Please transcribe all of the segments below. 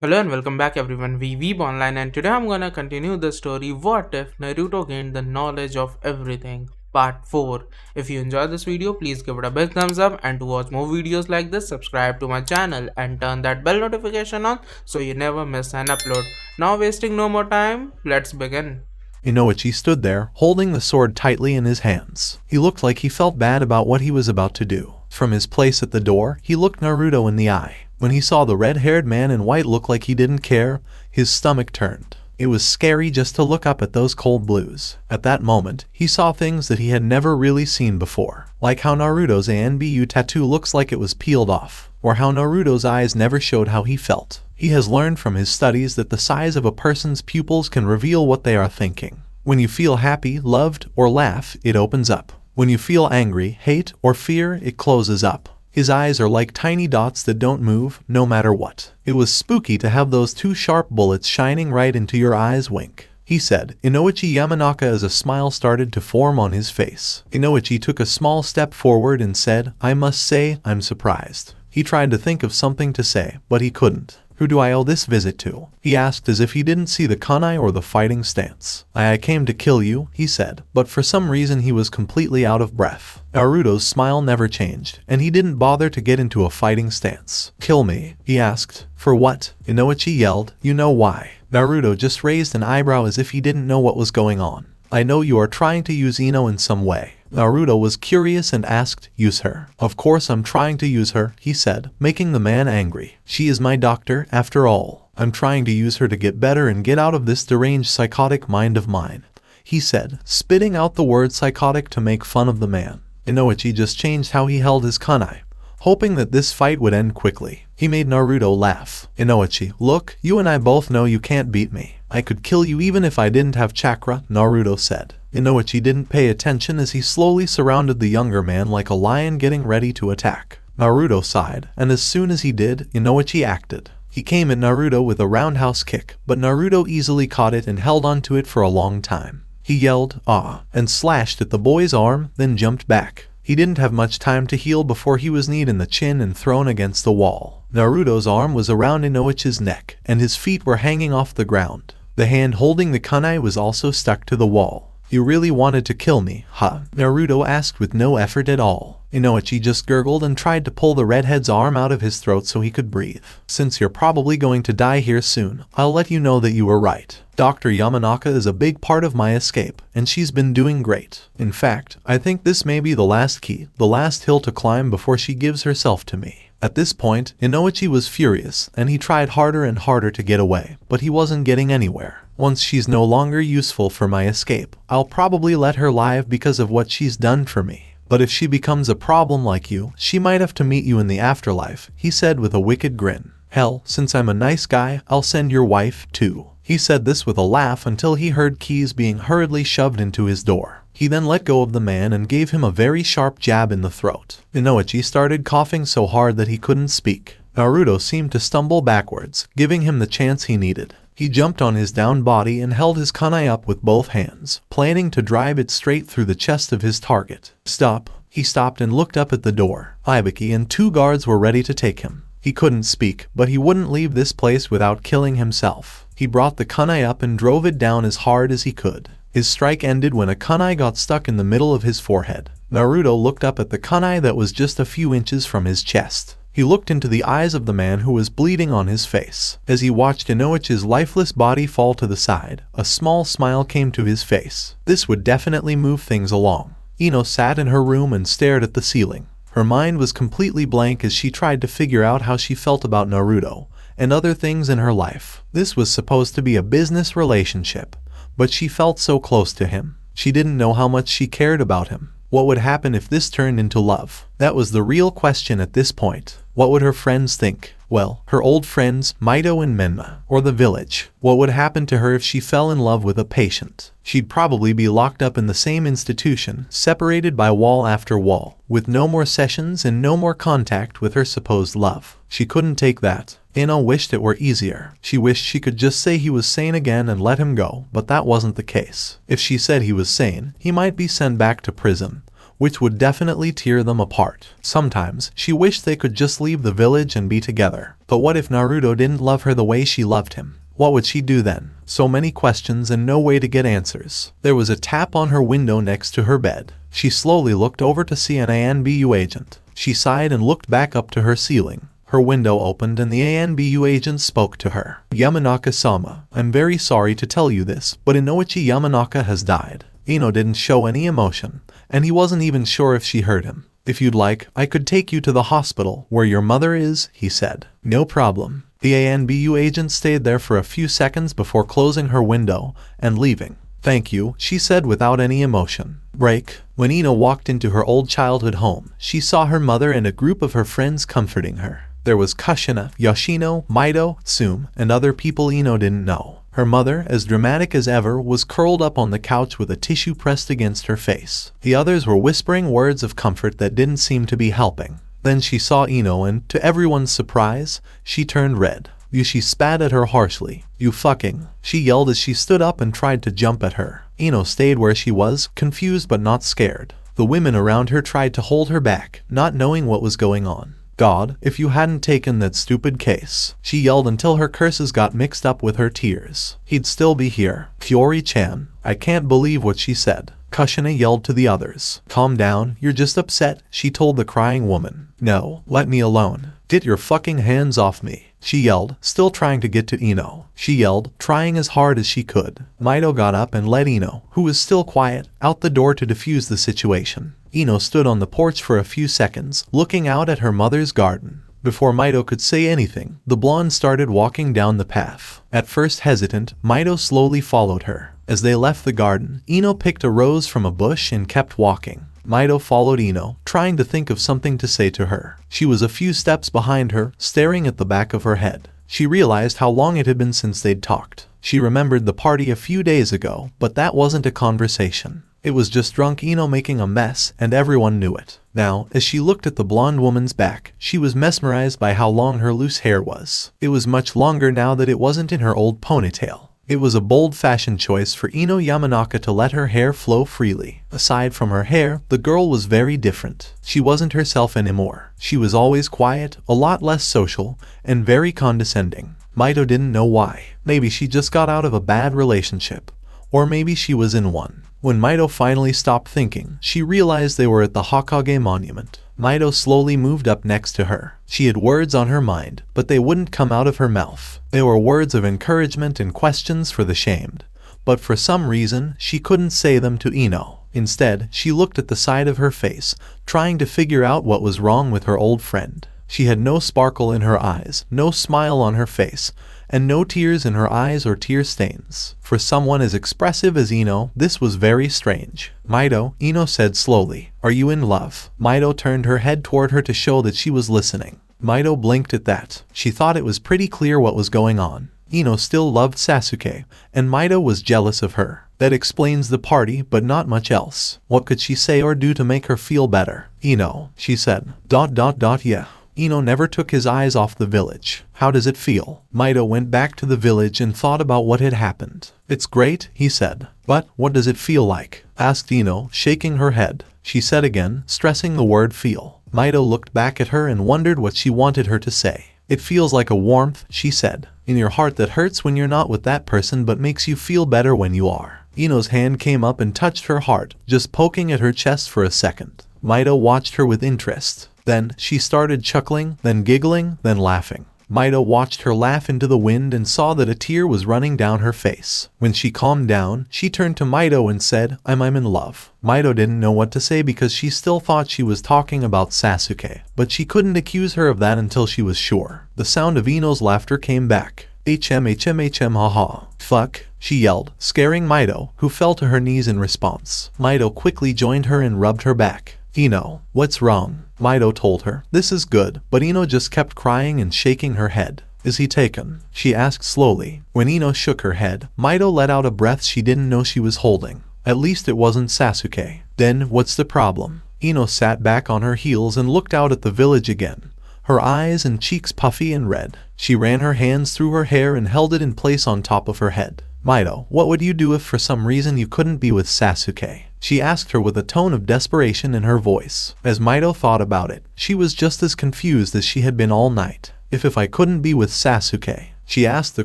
Hello and welcome back everyone, we Weeb Online, and today I'm gonna continue the story What If Naruto Gained the Knowledge of Everything Part 4. If you enjoyed this video, please give it a big thumbs up, and to watch more videos like this, subscribe to my channel and turn that bell notification on so you never miss an upload. Now wasting no more time, let's begin. Inoichi stood there, holding the sword tightly in his hands. He looked like he felt bad about what he was about to do. From his place at the door, he looked Naruto in the eye. When he saw the red-haired man in white look like he didn't care, his stomach turned. It was scary just to look up at those cold blues. At that moment, he saw things that he had never really seen before, like how Naruto's ANBU tattoo looks like it was peeled off, or how Naruto's eyes never showed how he felt. He has learned from his studies that the size of a person's pupils can reveal what they are thinking. When you feel happy, loved, or laugh, it opens up. When you feel angry, hate, or fear, it closes up. His eyes are like tiny dots that don't move, no matter what. It was spooky to have those two sharp bullets shining right into your eyes wink. He said, Inoichi Yamanaka, as a smile started to form on his face. Inoichi took a small step forward and said, I must say, I'm surprised. He tried to think of something to say, but he couldn't. Who do I owe this visit to? He asked as if he didn't see the kunai or the fighting stance. I came to kill you, he said, but for some reason he was completely out of breath. Naruto's smile never changed, and he didn't bother to get into a fighting stance. Kill me, he asked. For what? Inoichi yelled. You know why. Naruto just raised an eyebrow as if he didn't know what was going on. I know you are trying to use Ino in some way. Naruto was curious and asked, use her. Of course I'm trying to use her, he said, making the man angry. She is my doctor, after all. I'm trying to use her to get better and get out of this deranged psychotic mind of mine, he said, spitting out the word psychotic to make fun of the man. Inoichi just changed how he held his kunai, hoping that this fight would end quickly. He made Naruto laugh. Inoichi, look, you and I both know you can't beat me. I could kill you even if I didn't have chakra, Naruto said. Inoichi didn't pay attention as he slowly surrounded the younger man like a lion getting ready to attack. Naruto sighed, and as soon as he did, Inoichi acted. He came at Naruto with a roundhouse kick, but Naruto easily caught it and held onto it for a long time. He yelled, ah, and slashed at the boy's arm, then jumped back. He didn't have much time to heal before he was kneed in the chin and thrown against the wall. Naruto's arm was around Inoichi's neck, and his feet were hanging off the ground. The hand holding the kunai was also stuck to the wall. You really wanted to kill me, huh? Naruto asked with no effort at all. Inoichi just gurgled and tried to pull the redhead's arm out of his throat so he could breathe. Since you're probably going to die here soon, I'll let you know that you were right. Dr. Yamanaka is a big part of my escape, and she's been doing great. In fact, I think this may be the last key, the last hill to climb before she gives herself to me. At this point, Inoichi was furious, and he tried harder and harder to get away, but he wasn't getting anywhere. Once she's no longer useful for my escape, I'll probably let her live because of what she's done for me. But if she becomes a problem like you, she might have to meet you in the afterlife, he said with a wicked grin. Hell, since I'm a nice guy, I'll send your wife, too. He said this with a laugh until he heard keys being hurriedly shoved into his door. He then let go of the man and gave him a very sharp jab in the throat. Inoichi started coughing so hard that he couldn't speak. Naruto seemed to stumble backwards, giving him the chance he needed. He jumped on his down body and held his kunai up with both hands, planning to drive it straight through the chest of his target. Stop. He stopped and looked up at the door. Ibiki and two guards were ready to take him. He couldn't speak, but he wouldn't leave this place without killing himself. He brought the kunai up and drove it down as hard as he could. His strike ended when a kunai got stuck in the middle of his forehead. Naruto looked up at the kunai that was just a few inches from his chest. He looked into the eyes of the man who was bleeding on his face. As he watched Inoichi's lifeless body fall to the side, a small smile came to his face. This would definitely move things along. Ino sat in her room and stared at the ceiling. Her mind was completely blank as she tried to figure out how she felt about Naruto and other things in her life. This was supposed to be a business relationship, but she felt so close to him. She didn't know how much she cared about him. What would happen if this turned into love? That was the real question at this point. What would her friends think? Well, her old friends, Maito and Menma, or the village. What would happen to her if she fell in love with a patient? She'd probably be locked up in the same institution, separated by wall after wall, with no more sessions and no more contact with her supposed love. She couldn't take that. Ino wished it were easier. She wished she could just say he was sane again and let him go, but that wasn't the case. If she said he was sane, he might be sent back to prison, which would definitely tear them apart. Sometimes, she wished they could just leave the village and be together. But what if Naruto didn't love her the way she loved him? What would she do then? So many questions and no way to get answers. There was a tap on her window next to her bed. She slowly looked over to see an ANBU agent. She sighed and looked back up to her ceiling. Her window opened and the ANBU agent spoke to her. Yamanaka-sama, I'm very sorry to tell you this, but Inoichi Yamanaka has died. Ino didn't show any emotion, and he wasn't even sure if she heard him. If you'd like, I could take you to the hospital where your mother is, he said. No problem. The ANBU agent stayed there for a few seconds before closing her window and leaving. Thank you, she said without any emotion. Break. When Ino walked into her old childhood home, she saw her mother and a group of her friends comforting her. There was Kushina, Yoshino, Maido, Tsume, and other people Ino didn't know. Her mother, as dramatic as ever, was curled up on the couch with a tissue pressed against her face. The others were whispering words of comfort that didn't seem to be helping. Then she saw Ino and, to everyone's surprise, she turned red. She spat at her harshly. You fucking, she yelled as she stood up and tried to jump at her. Ino stayed where she was, confused but not scared. The women around her tried to hold her back, not knowing what was going on. God, if you hadn't taken that stupid case, she yelled until her curses got mixed up with her tears. He'd still be here. Fiori-chan, I can't believe what she said. Kushina yelled to the others. Calm down, you're just upset, she told the crying woman. No, let me alone. Get your fucking hands off me, she yelled, still trying to get to Ino. She yelled, trying as hard as she could. Maido got up and led Ino, who was still quiet, out the door to defuse the situation. Ino stood on the porch for a few seconds, looking out at her mother's garden. Before Maido could say anything, the blonde started walking down the path. At first hesitant, Maido slowly followed her. As they left the garden, Ino picked a rose from a bush and kept walking. Maido followed Ino, trying to think of something to say to her. She was a few steps behind her, staring at the back of her head. She realized how long it had been since they'd talked. She remembered the party a few days ago, but that wasn't a conversation. It was just drunk Ino making a mess, and everyone knew it. Now, as she looked at the blonde woman's back, she was mesmerized by how long her loose hair was. It was much longer now that it wasn't in her old ponytail. It was a bold fashion choice for Ino Yamanaka to let her hair flow freely. Aside from her hair, the girl was very different. She wasn't herself anymore. She was always quiet, a lot less social, and very condescending. Maido didn't know why. Maybe she just got out of a bad relationship. Or maybe she was in one. When Maido finally stopped thinking, she realized they were at the Hakage monument. Maido slowly moved up next to her. She had words on her mind, but they wouldn't come out of her mouth. They were words of encouragement and questions for the shamed. But for some reason, she couldn't say them to Ino. Instead, she looked at the side of her face, trying to figure out what was wrong with her old friend. She had no sparkle in her eyes, no smile on her face, and no tears in her eyes or tear stains. For someone as expressive as Ino, this was very strange. Maido, Ino said slowly, are you in love? Maido turned her head toward her to show that she was listening. Maido blinked at that. She thought it was pretty clear what was going on. Ino still loved Sasuke, and Maido was jealous of her. That explains the party, but not much else. What could she say or do to make her feel better? Ino, she said. Yeah. Ino never took his eyes off the village. How does it feel? Maido went back to the village and thought about what had happened. It's great, he said. But what does it feel like? Asked Ino, shaking her head. She said again, stressing the word feel. Maido looked back at her and wondered what she wanted her to say. It feels like a warmth, she said, in your heart that hurts when you're not with that person but makes you feel better when you are. Ino's hand came up and touched her heart, just poking at her chest for a second. Maido watched her with interest. Then, she started chuckling, then giggling, then laughing. Maido watched her laugh into the wind and saw that a tear was running down her face. When she calmed down, she turned to Maido and said, I'm in love. Maido didn't know what to say because she still thought she was talking about Sasuke, but she couldn't accuse her of that until she was sure. The sound of Ino's laughter came back. Haha. Fuck, she yelled, scaring Maido, who fell to her knees in response. Maido quickly joined her and rubbed her back. Ino, what's wrong? Maido told her. This is good, but Ino just kept crying and shaking her head. Is he taken? She asked slowly. When Ino shook her head, Maido let out a breath she didn't know she was holding. At least it wasn't Sasuke. Then, what's the problem? Ino sat back on her heels and looked out at the village again. Her eyes and cheeks puffy and red. She ran her hands through her hair and held it in place on top of her head. Maido, what would you do if for some reason you couldn't be with Sasuke? She asked her with a tone of desperation in her voice. As Mito thought about it, she was just as confused as she had been all night. If I couldn't be with Sasuke, she asked the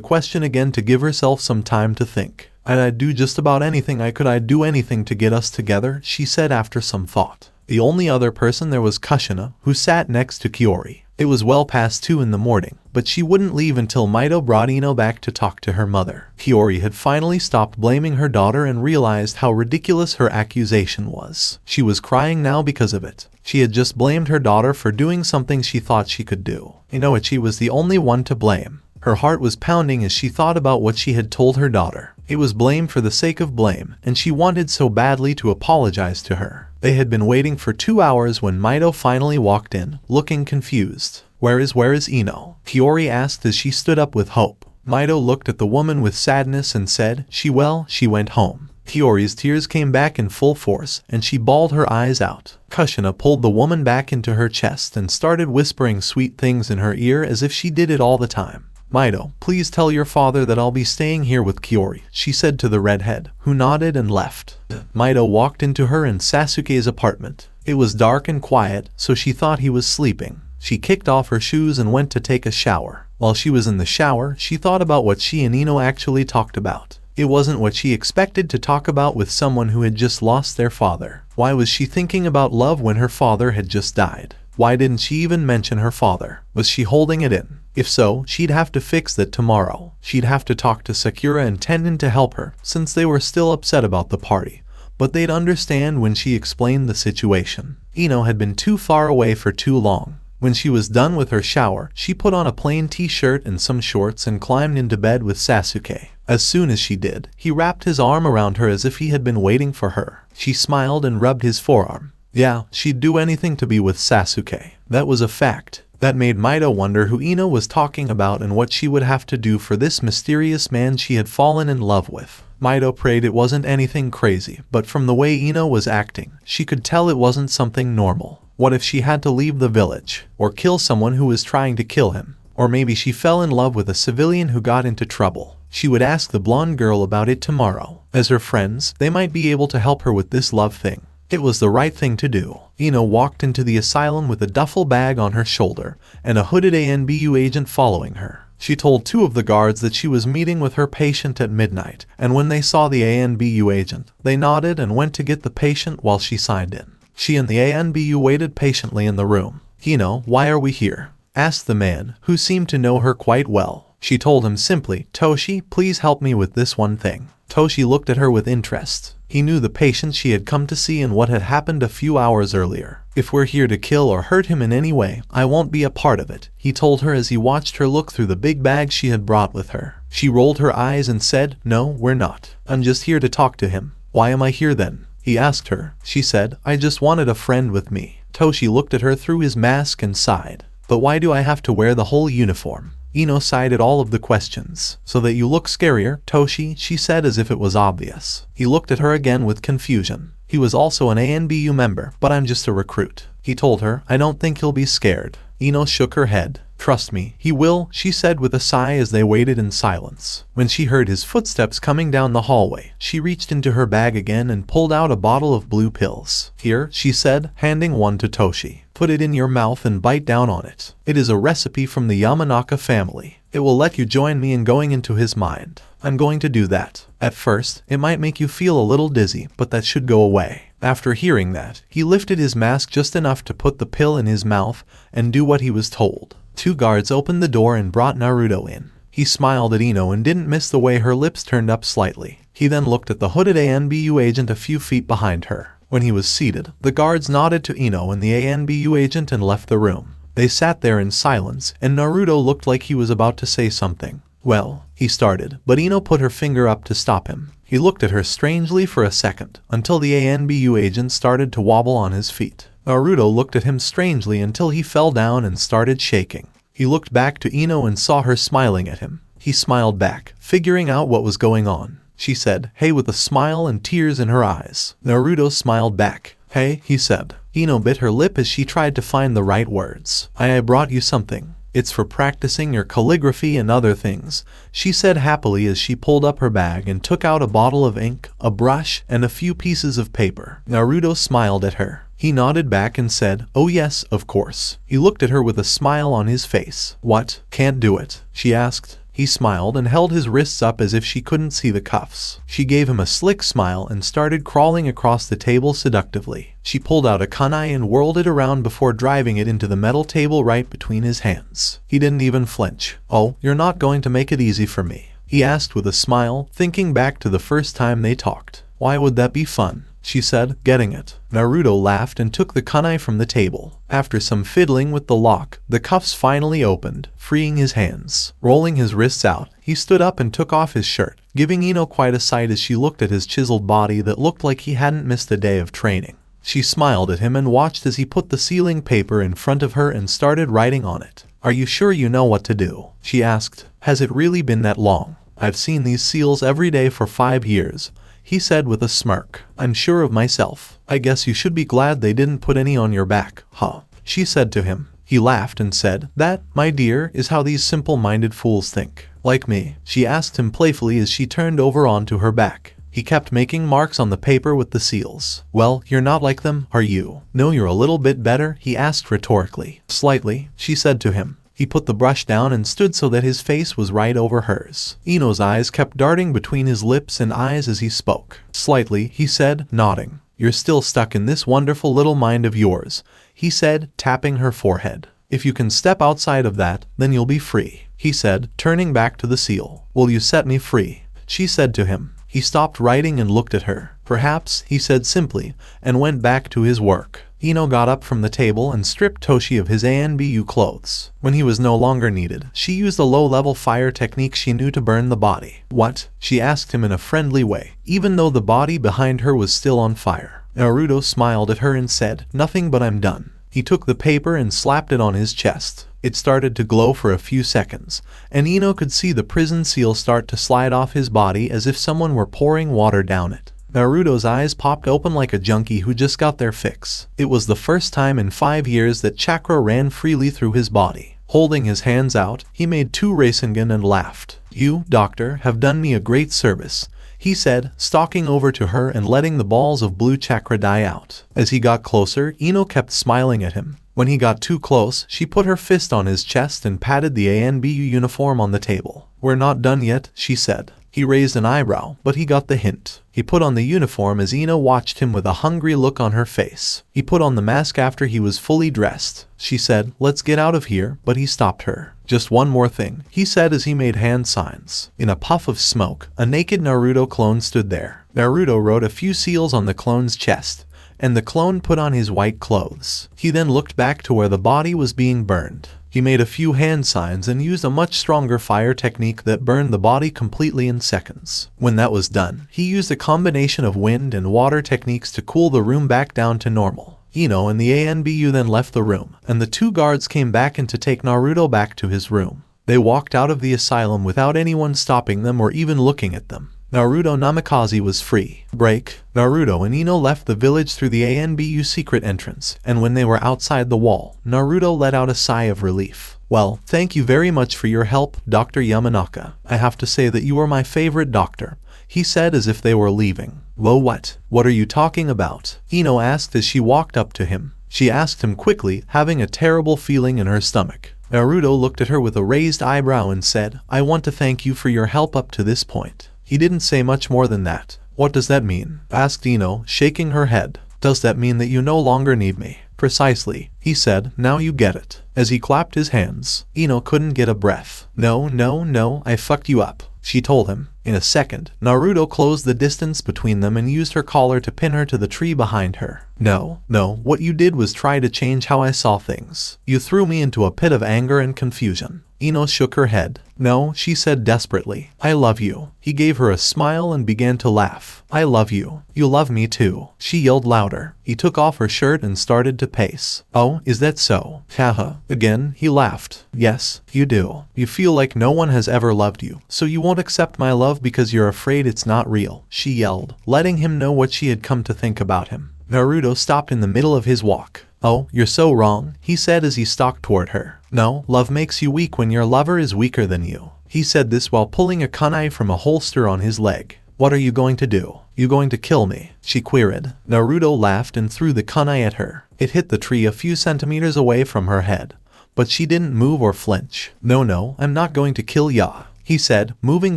question again to give herself some time to think. I'd do just about anything I'd do anything to get us together, she said after some thought. The only other person there was Kushina, who sat next to Kiori. It was well past 2 in the morning, but she wouldn't leave until Mito brought Ino back to talk to her mother. Kiori had finally stopped blaming her daughter and realized how ridiculous her accusation was. She was crying now because of it. She had just blamed her daughter for doing something she thought she could do. Inoichi was the only one to blame. Her heart was pounding as she thought about what she had told her daughter. It was blame for the sake of blame, and she wanted so badly to apologize to her. They had been waiting for 2 hours when Mito finally walked in, looking confused. Where is Ino? Kiori asked as she stood up with hope. Mito looked at the woman with sadness and said, she went home. Kiori's tears came back in full force, and she bawled her eyes out. Kushina pulled the woman back into her chest and started whispering sweet things in her ear as if she did it all the time. Mito, please tell your father that I'll be staying here with Kiori, she said to the redhead, who nodded and left. Mito walked into her and Sasuke's apartment. It was dark and quiet, so she thought he was sleeping. She kicked off her shoes and went to take a shower. While she was in the shower, she thought about what she and Ino actually talked about. It wasn't what she expected to talk about with someone who had just lost their father. Why was she thinking about love when her father had just died? Why didn't she even mention her father? Was she holding it in? If so, she'd have to fix that tomorrow. She'd have to talk to Sakura and Tendon to help her, since they were still upset about the party. But they'd understand when she explained the situation. Ino had been too far away for too long. When she was done with her shower, she put on a plain t-shirt and some shorts and climbed into bed with Sasuke. As soon as she did, he wrapped his arm around her as if he had been waiting for her. She smiled and rubbed his forearm. Yeah, she'd do anything to be with Sasuke. That was a fact. That made Mito wonder who Ino was talking about and what she would have to do for this mysterious man she had fallen in love with. Mito prayed it wasn't anything crazy, but from the way Ino was acting, she could tell it wasn't something normal. What if she had to leave the village, or kill someone who was trying to kill him? Or maybe she fell in love with a civilian who got into trouble. She would ask the blonde girl about it tomorrow. As her friends, they might be able to help her with this love thing. It was the right thing to do. Ino walked into the asylum with a duffel bag on her shoulder and a hooded ANBU agent following her. She told 2 of the guards that she was meeting with her patient at midnight, and when they saw the ANBU agent, they nodded and went to get the patient while she signed in. She and the ANBU waited patiently in the room. Ino, why are we here? Asked the man, who seemed to know her quite well. She told him simply, Toshi, please help me with this one thing. Toshi looked at her with interest. He knew the patient she had come to see and what had happened a few hours earlier. If we're here to kill or hurt him in any way, I won't be a part of it, he told her as he watched her look through the big bag she had brought with her. She rolled her eyes and said, no, we're not. I'm just here to talk to him. Why am I here then? He asked her. She said, I just wanted a friend with me. Toshi looked at her through his mask and sighed. But why do I have to wear the whole uniform? Ino sighed at all of the questions. So that you look scarier, Toshi, she said as if it was obvious. He looked at her again with confusion. He was also an ANBU member, but I'm just a recruit. He told her, I don't think he'll be scared. Ino shook her head. Trust me, he will, she said with a sigh as they waited in silence. When she heard his footsteps coming down the hallway, she reached into her bag again and pulled out a bottle of blue pills. Here, she said, handing one to Toshi. Put it in your mouth and bite down on it. It is a recipe from the Yamanaka family. It will let you join me in going into his mind. I'm going to do that. At first, it might make you feel a little dizzy, but that should go away. After hearing that, he lifted his mask just enough to put the pill in his mouth and do what he was told. 2 guards opened the door and brought Naruto in. He smiled at Ino and didn't miss the way her lips turned up slightly. He then looked at the hooded ANBU agent a few feet behind her. When he was seated, the guards nodded to Ino and the ANBU agent and left the room. They sat there in silence, and Naruto looked like he was about to say something. Well, he started, but Ino put her finger up to stop him. He looked at her strangely for a second, until the ANBU agent started to wobble on his feet. Naruto looked at him strangely until he fell down and started shaking. He looked back to Ino and saw her smiling at him. He smiled back, figuring out what was going on. She said, hey, with a smile and tears in her eyes. Naruto smiled back. Hey, he said. Ino bit her lip as she tried to find the right words. I brought you something. It's for practicing your calligraphy and other things, she said happily as she pulled up her bag and took out a bottle of ink, a brush, and a few pieces of paper. Naruto smiled at her. He nodded back and said, "Oh yes, of course." He looked at her with a smile on his face. "What? Can't do it?" she asked. He smiled and held his wrists up as if she couldn't see the cuffs. She gave him a slick smile and started crawling across the table seductively. She pulled out a kunai and whirled it around before driving it into the metal table right between his hands. He didn't even flinch. "Oh, you're not going to make it easy for me?" he asked with a smile, thinking back to the first time they talked. "Why would that be fun?" she said, getting it. Naruto laughed and took the kunai from the table. After some fiddling with the lock, the cuffs finally opened, freeing his hands. Rolling his wrists out, he stood up and took off his shirt, giving Ino quite a sight as she looked at his chiseled body that looked like he hadn't missed a day of training. She smiled at him and watched as he put the sealing paper in front of her and started writing on it. "Are you sure you know what to do?" she asked. "Has it really been that long?" "I've seen these seals every day for 5 years. He said with a smirk. "I'm sure of myself. I guess you should be glad they didn't put any on your back, huh?" she said to him. He laughed and said, "That, my dear, is how these simple-minded fools think." "Like me?" she asked him playfully as she turned over onto her back. He kept making marks on the paper with the seals. "Well, you're not like them, are you?" "No, you're a little bit better," he asked rhetorically. "Slightly," she said to him. He put the brush down and stood so that his face was right over hers. Ino's eyes kept darting between his lips and eyes as he spoke. "Slightly," he said, nodding. "You're still stuck in this wonderful little mind of yours," he said, tapping her forehead. "If you can step outside of that, then you'll be free," he said, turning back to the seal. "Will you set me free?" she said to him. He stopped writing and looked at her. "Perhaps," he said simply, and went back to his work. Ino got up from the table and stripped Toshi of his ANBU clothes. When he was no longer needed, she used a low-level fire technique she knew to burn the body. "What?" she asked him in a friendly way, even though the body behind her was still on fire. Naruto smiled at her and said, "Nothing, but I'm done." He took the paper and slapped it on his chest. It started to glow for a few seconds, and Ino could see the prison seal start to slide off his body as if someone were pouring water down it. Naruto's eyes popped open like a junkie who just got their fix. It was the first time in 5 years that chakra ran freely through his body. Holding his hands out, he made 2 Rasengan and laughed. "You, doctor, have done me a great service," he said, stalking over to her and letting the balls of blue chakra die out. As he got closer, Ino kept smiling at him. When he got too close, she put her fist on his chest and patted the ANBU uniform on the table. "We're not done yet," she said. He raised an eyebrow, but he got the hint. He put on the uniform as Ino watched him with a hungry look on her face. He put on the mask after he was fully dressed. She said, "Let's get out of here," but he stopped her. "Just one more thing," he said as he made hand signs. In a puff of smoke, a naked Naruto clone stood there. Naruto wrote a few seals on the clone's chest, and the clone put on his white clothes. He then looked back to where the body was being burned. He made a few hand signs and used a much stronger fire technique that burned the body completely in seconds. When that was done, he used a combination of wind and water techniques to cool the room back down to normal. Ino and the ANBU then left the room, and the 2 guards came back in to take Naruto back to his room. They walked out of the asylum without anyone stopping them or even looking at them. Naruto Namikaze was free. Break. Naruto and Ino left the village through the ANBU secret entrance, and when they were outside the wall, Naruto let out a sigh of relief. "Well, thank you very much for your help, Dr. Yamanaka. I have to say that you are my favorite doctor," he said as if they were leaving. "Whoa, what? What are you talking about?" Ino asked as she walked up to him. She asked him quickly, having a terrible feeling in her stomach. Naruto looked at her with a raised eyebrow and said, "I want to thank you for your help up to this point." He didn't say much more than that. "What does that mean?" asked Ino, shaking her head. "Does that mean that you no longer need me?" "Precisely," he said. "Now you get it." As he clapped his hands, Ino couldn't get a breath. No, I fucked you up," she told him. In a second, Naruto closed the distance between them and used her collar to pin her to the tree behind her. No, what you did was try to change how I saw things. You threw me into a pit of anger and confusion." Ino shook her head. "No," she said desperately. "I love you." He gave her a smile and began to laugh. "I love you. You love me too," she yelled louder. He took off her shirt and started to pace. "Oh, is that so? Haha." Again, he laughed. "Yes, you do. You feel like no one has ever loved you, so you won't accept my love because you're afraid it's not real," she yelled, letting him know what she had come to think about him. Naruto stopped in the middle of his walk. "Oh, you're so wrong," he said as he stalked toward her. No, love makes you weak when your lover is weaker than you. He said this while pulling a kunai from a holster on his leg. What are you going to do? You going to kill me? She queried. Naruto laughed and threw the kunai at her. It hit the tree a few centimeters away from her head, but she didn't move or flinch. No, I'm not going to kill ya, he said, moving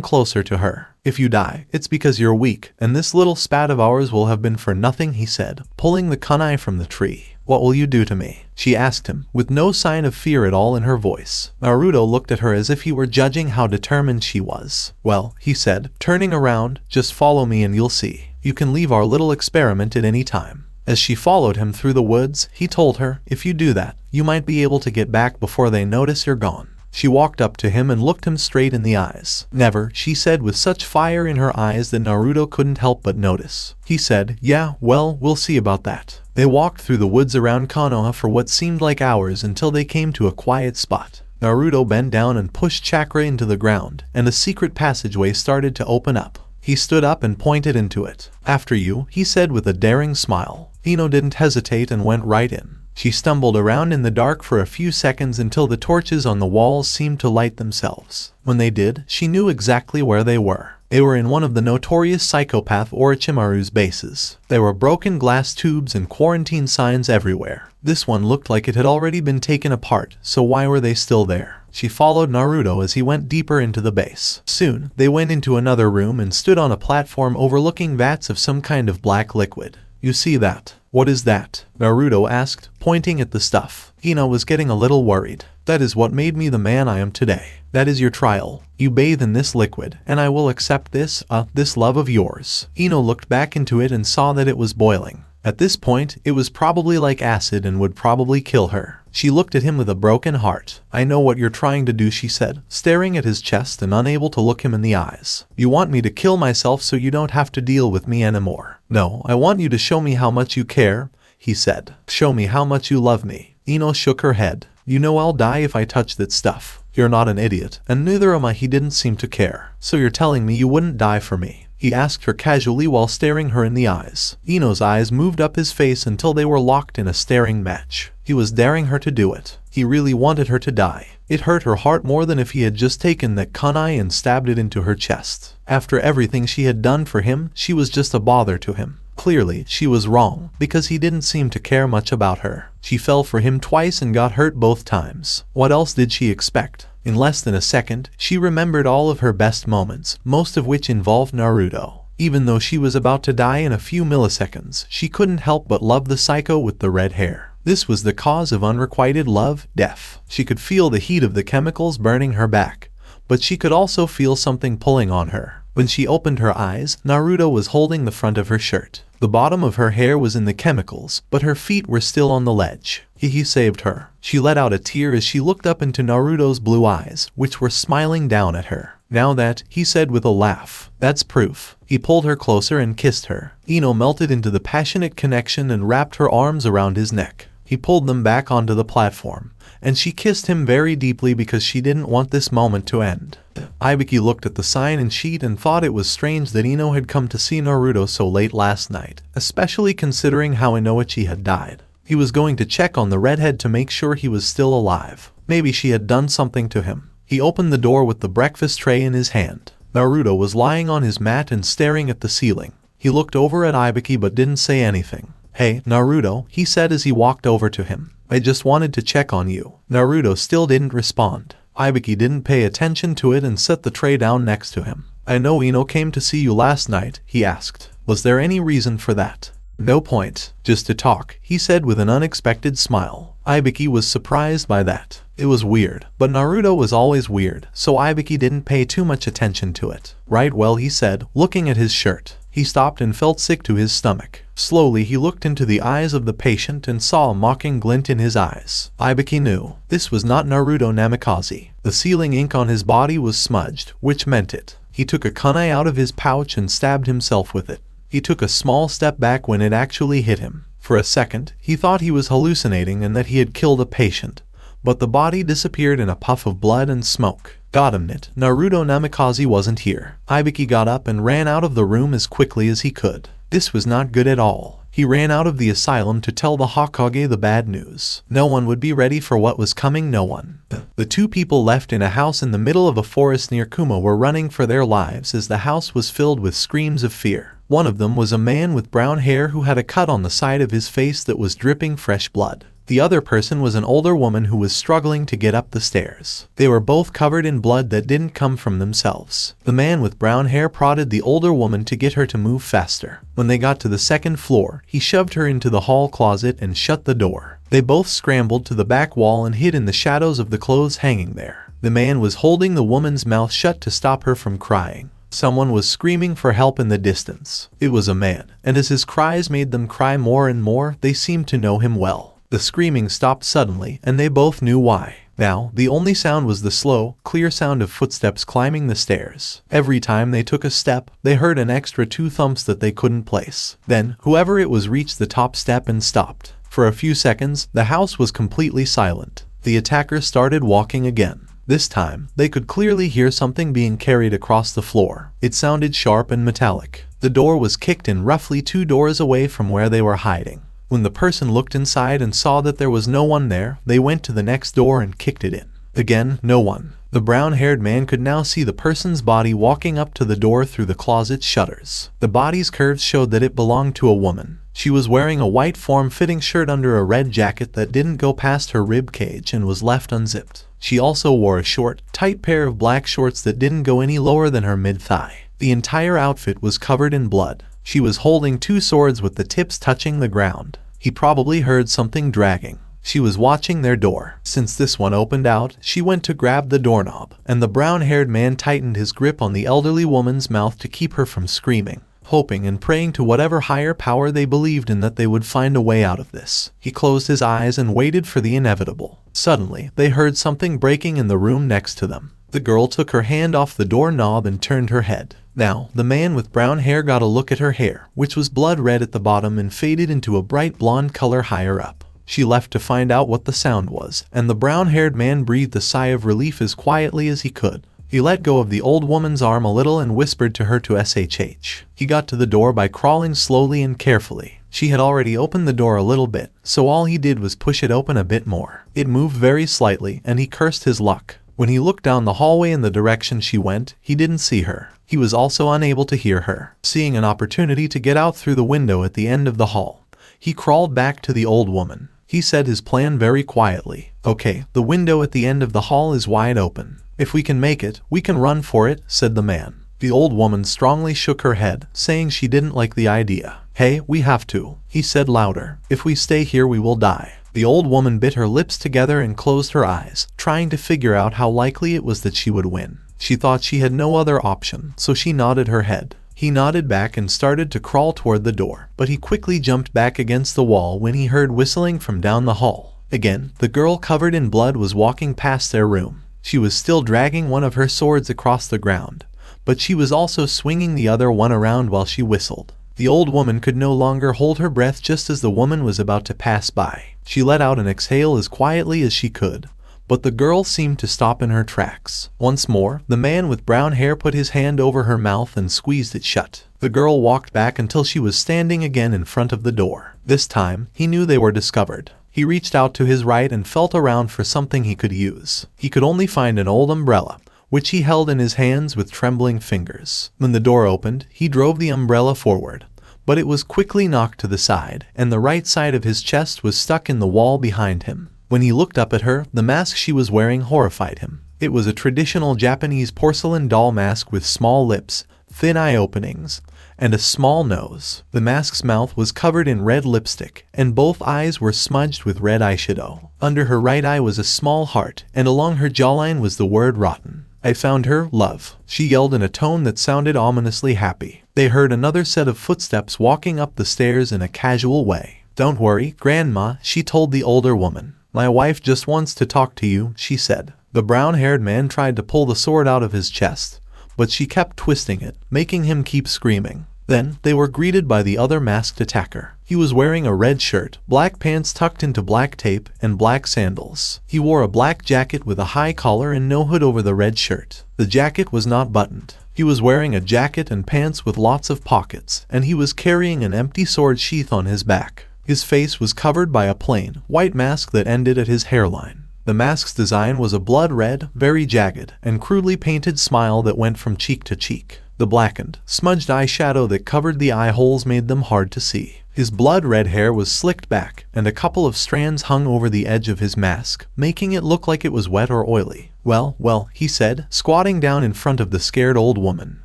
closer to her. If you die, it's because you're weak, and this little spat of ours will have been for nothing, he said, pulling the kunai from the tree. What will you do to me? She asked him, with no sign of fear at all in her voice. Naruto looked at her as if he were judging how determined she was. Well, he said, turning around, just follow me and you'll see. You can leave our little experiment at any time. As she followed him through the woods, he told her, if you do that, you might be able to get back before they notice you're gone. She walked up to him and looked him straight in the eyes. Never, she said with such fire in her eyes that Naruto couldn't help but notice. He said, yeah, well, we'll see about that. They walked through the woods around Konoha for what seemed like hours until they came to a quiet spot. Naruto bent down and pushed chakra into the ground, and a secret passageway started to open up. He stood up and pointed into it. After you, he said with a daring smile. Ino didn't hesitate and went right in. She stumbled around in the dark for a few seconds until the torches on the walls seemed to light themselves. When they did, she knew exactly where they were. They were in one of the notorious psychopath Orochimaru's bases. There were broken glass tubes and quarantine signs everywhere. This one looked like it had already been taken apart, so why were they still there? She followed Naruto as he went deeper into the base. Soon, they went into another room and stood on a platform overlooking vats of some kind of black liquid. You see that? What is that? Naruto asked, pointing at the stuff. Ino was getting a little worried. That is what made me the man I am today. That is your trial. You bathe in this liquid, and I will accept this love of yours. Ino looked back into it and saw that it was boiling. At this point, it was probably like acid and would probably kill her. She looked at him with a broken heart. I know what you're trying to do, she said, staring at his chest and unable to look him in the eyes. You want me to kill myself so you don't have to deal with me anymore. No, I want you to show me how much you care, he said. Show me how much you love me. Ino shook her head. You know I'll die if I touch that stuff. You're not an idiot, and neither am I. He didn't seem to care. So you're telling me you wouldn't die for me? He asked her casually while staring her in the eyes. Ino's eyes moved up his face until they were locked in a staring match. He was daring her to do it. He really wanted her to die. It hurt her heart more than if he had just taken that kunai and stabbed it into her chest. After everything she had done for him, she was just a bother to him. Clearly, she was wrong, because he didn't seem to care much about her. She fell for him twice and got hurt both times. What else did she expect? In less than a second, she remembered all of her best moments, most of which involved Naruto. Even though she was about to die in a few milliseconds, she couldn't help but love the psycho with the red hair. This was the cause of unrequited love, death. She could feel the heat of the chemicals burning her back, but she could also feel something pulling on her. When she opened her eyes, Naruto was holding the front of her shirt. The bottom of her hair was in the chemicals, but her feet were still on the ledge. He saved her. She let out a tear as she looked up into Naruto's blue eyes, which were smiling down at her. Now that, he said with a laugh, that's proof. He pulled her closer and kissed her. Ino melted into the passionate connection and wrapped her arms around his neck. He pulled them back onto the platform, and she kissed him very deeply because she didn't want this moment to end. Ibiki looked at the sign and sheet and thought it was strange that Ino had come to see Naruto so late last night, especially considering how Inoichi had died. He was going to check on the redhead to make sure he was still alive. Maybe she had done something to him. He opened the door with the breakfast tray in his hand. Naruto was lying on his mat and staring at the ceiling. He looked over at Ibiki but didn't say anything. Hey, Naruto, he said as he walked over to him. I just wanted to check on you. Naruto still didn't respond. Ibiki didn't pay attention to it and set the tray down next to him. I know Ino came to see you last night, he asked. Was there any reason for that? No point. Just to talk, he said with an unexpected smile. Ibiki was surprised by that. It was weird, but Naruto was always weird, so Ibiki didn't pay too much attention to it. Right, well, he said, looking at his shirt. He stopped and felt sick to his stomach. Slowly he looked into the eyes of the patient and saw a mocking glint in his eyes. Ibiki knew. This was not Naruto Namikaze. The sealing ink on his body was smudged, which meant it. He took a kunai out of his pouch and stabbed himself with it. He took a small step back when it actually hit him. For a second, he thought he was hallucinating and that he had killed a patient. But the body disappeared in a puff of blood and smoke. Goddamn it, Naruto Namikaze wasn't here. Ibiki got up and ran out of the room as quickly as he could. This was not good at all. He ran out of the asylum to tell the Hakage the bad news. No one would be ready for what was coming, no one. The two people left in a house in the middle of a forest near Kumo were running for their lives as the house was filled with screams of fear. One of them was a man with brown hair who had a cut on the side of his face that was dripping fresh blood. The other person was an older woman who was struggling to get up the stairs. They were both covered in blood that didn't come from themselves. The man with brown hair prodded the older woman to get her to move faster. When they got to the second floor, he shoved her into the hall closet and shut the door. They both scrambled to the back wall and hid in the shadows of the clothes hanging there. The man was holding the woman's mouth shut to stop her from crying. Someone was screaming for help in the distance. It was a man, and as his cries made them cry more and more, they seemed to know him well. The screaming stopped suddenly, and they both knew why. Now, the only sound was the slow, clear sound of footsteps climbing the stairs. Every time they took a step, they heard an extra 2 thumps that they couldn't place. Then, whoever it was reached the top step and stopped. For a few seconds, the house was completely silent. The attackers started walking again. This time, they could clearly hear something being carried across the floor. It sounded sharp and metallic. The door was kicked in roughly 2 doors away from where they were hiding. When the person looked inside and saw that there was no one there, they went to the next door and kicked it in. Again, no one. The brown-haired man could now see the person's body walking up to the door through the closet's shutters. The body's curves showed that it belonged to a woman. She was wearing a white form-fitting shirt under a red jacket that didn't go past her rib cage and was left unzipped. She also wore a short, tight pair of black shorts that didn't go any lower than her mid-thigh. The entire outfit was covered in blood. She was holding 2 swords with the tips touching the ground. He probably heard something dragging. She was watching their door. Since this one opened out, she went to grab the doorknob, and the brown-haired man tightened his grip on the elderly woman's mouth to keep her from screaming, hoping and praying to whatever higher power they believed in that they would find a way out of this. He closed his eyes and waited for the inevitable. Suddenly, they heard something breaking in the room next to them. The girl took her hand off the doorknob and turned her head. Now, the man with brown hair got a look at her hair, which was blood red at the bottom and faded into a bright blonde color higher up. She left to find out what the sound was, and the brown-haired man breathed a sigh of relief as quietly as he could. He let go of the old woman's arm a little and whispered to her to SHH. He got to the door by crawling slowly and carefully. She had already opened the door a little bit, so all he did was push it open a bit more. It moved very slightly, and he cursed his luck. When he looked down the hallway in the direction she went, he didn't see her. He was also unable to hear her. Seeing an opportunity to get out through the window at the end of the hall, he crawled back to the old woman. He said his plan very quietly. "Okay, the window at the end of the hall is wide open. If we can make it, we can run for it," said the man. The old woman strongly shook her head, saying she didn't like the idea. "Hey, we have to," he said louder. "If we stay here, we will die." The old woman bit her lips together and closed her eyes, trying to figure out how likely it was that she would win. She thought she had no other option, so she nodded her head. He nodded back and started to crawl toward the door, but he quickly jumped back against the wall when he heard whistling from down the hall. Again, the girl covered in blood was walking past their room. She was still dragging one of her swords across the ground, but she was also swinging the other one around while she whistled. The old woman could no longer hold her breath just as the woman was about to pass by. She let out an exhale as quietly as she could, but the girl seemed to stop in her tracks. Once more, the man with brown hair put his hand over her mouth and squeezed it shut. The girl walked back until she was standing again in front of the door. This time, he knew they were discovered. He reached out to his right and felt around for something he could use. He could only find an old umbrella, which he held in his hands with trembling fingers. When the door opened, he drove the umbrella forward, but it was quickly knocked to the side, and the right side of his chest was stuck in the wall behind him. When he looked up at her, the mask she was wearing horrified him. It was a traditional Japanese porcelain doll mask with small lips, thin eye openings, and a small nose. The mask's mouth was covered in red lipstick, and both eyes were smudged with red eyeshadow. Under her right eye was a small heart, and along her jawline was the word rotten. "I found her, love," she yelled in a tone that sounded ominously happy. They heard another set of footsteps walking up the stairs in a casual way. "Don't worry, Grandma," she told the older woman. "My wife just wants to talk to you," she said. The brown-haired man tried to pull the sword out of his chest, but she kept twisting it, making him keep screaming. Then, they were greeted by the other masked attacker. He was wearing a red shirt, black pants tucked into black tape, and black sandals. He wore a black jacket with a high collar and no hood over the red shirt. The jacket was not buttoned. He was wearing a jacket and pants with lots of pockets, and he was carrying an empty sword sheath on his back. His face was covered by a plain, white mask that ended at his hairline. The mask's design was a blood red, very jagged, and crudely painted smile that went from cheek to cheek. The blackened, smudged eyeshadow that covered the eye holes made them hard to see. His blood-red hair was slicked back, and a couple of strands hung over the edge of his mask, making it look like it was wet or oily. Well, he said, squatting down in front of the scared old woman.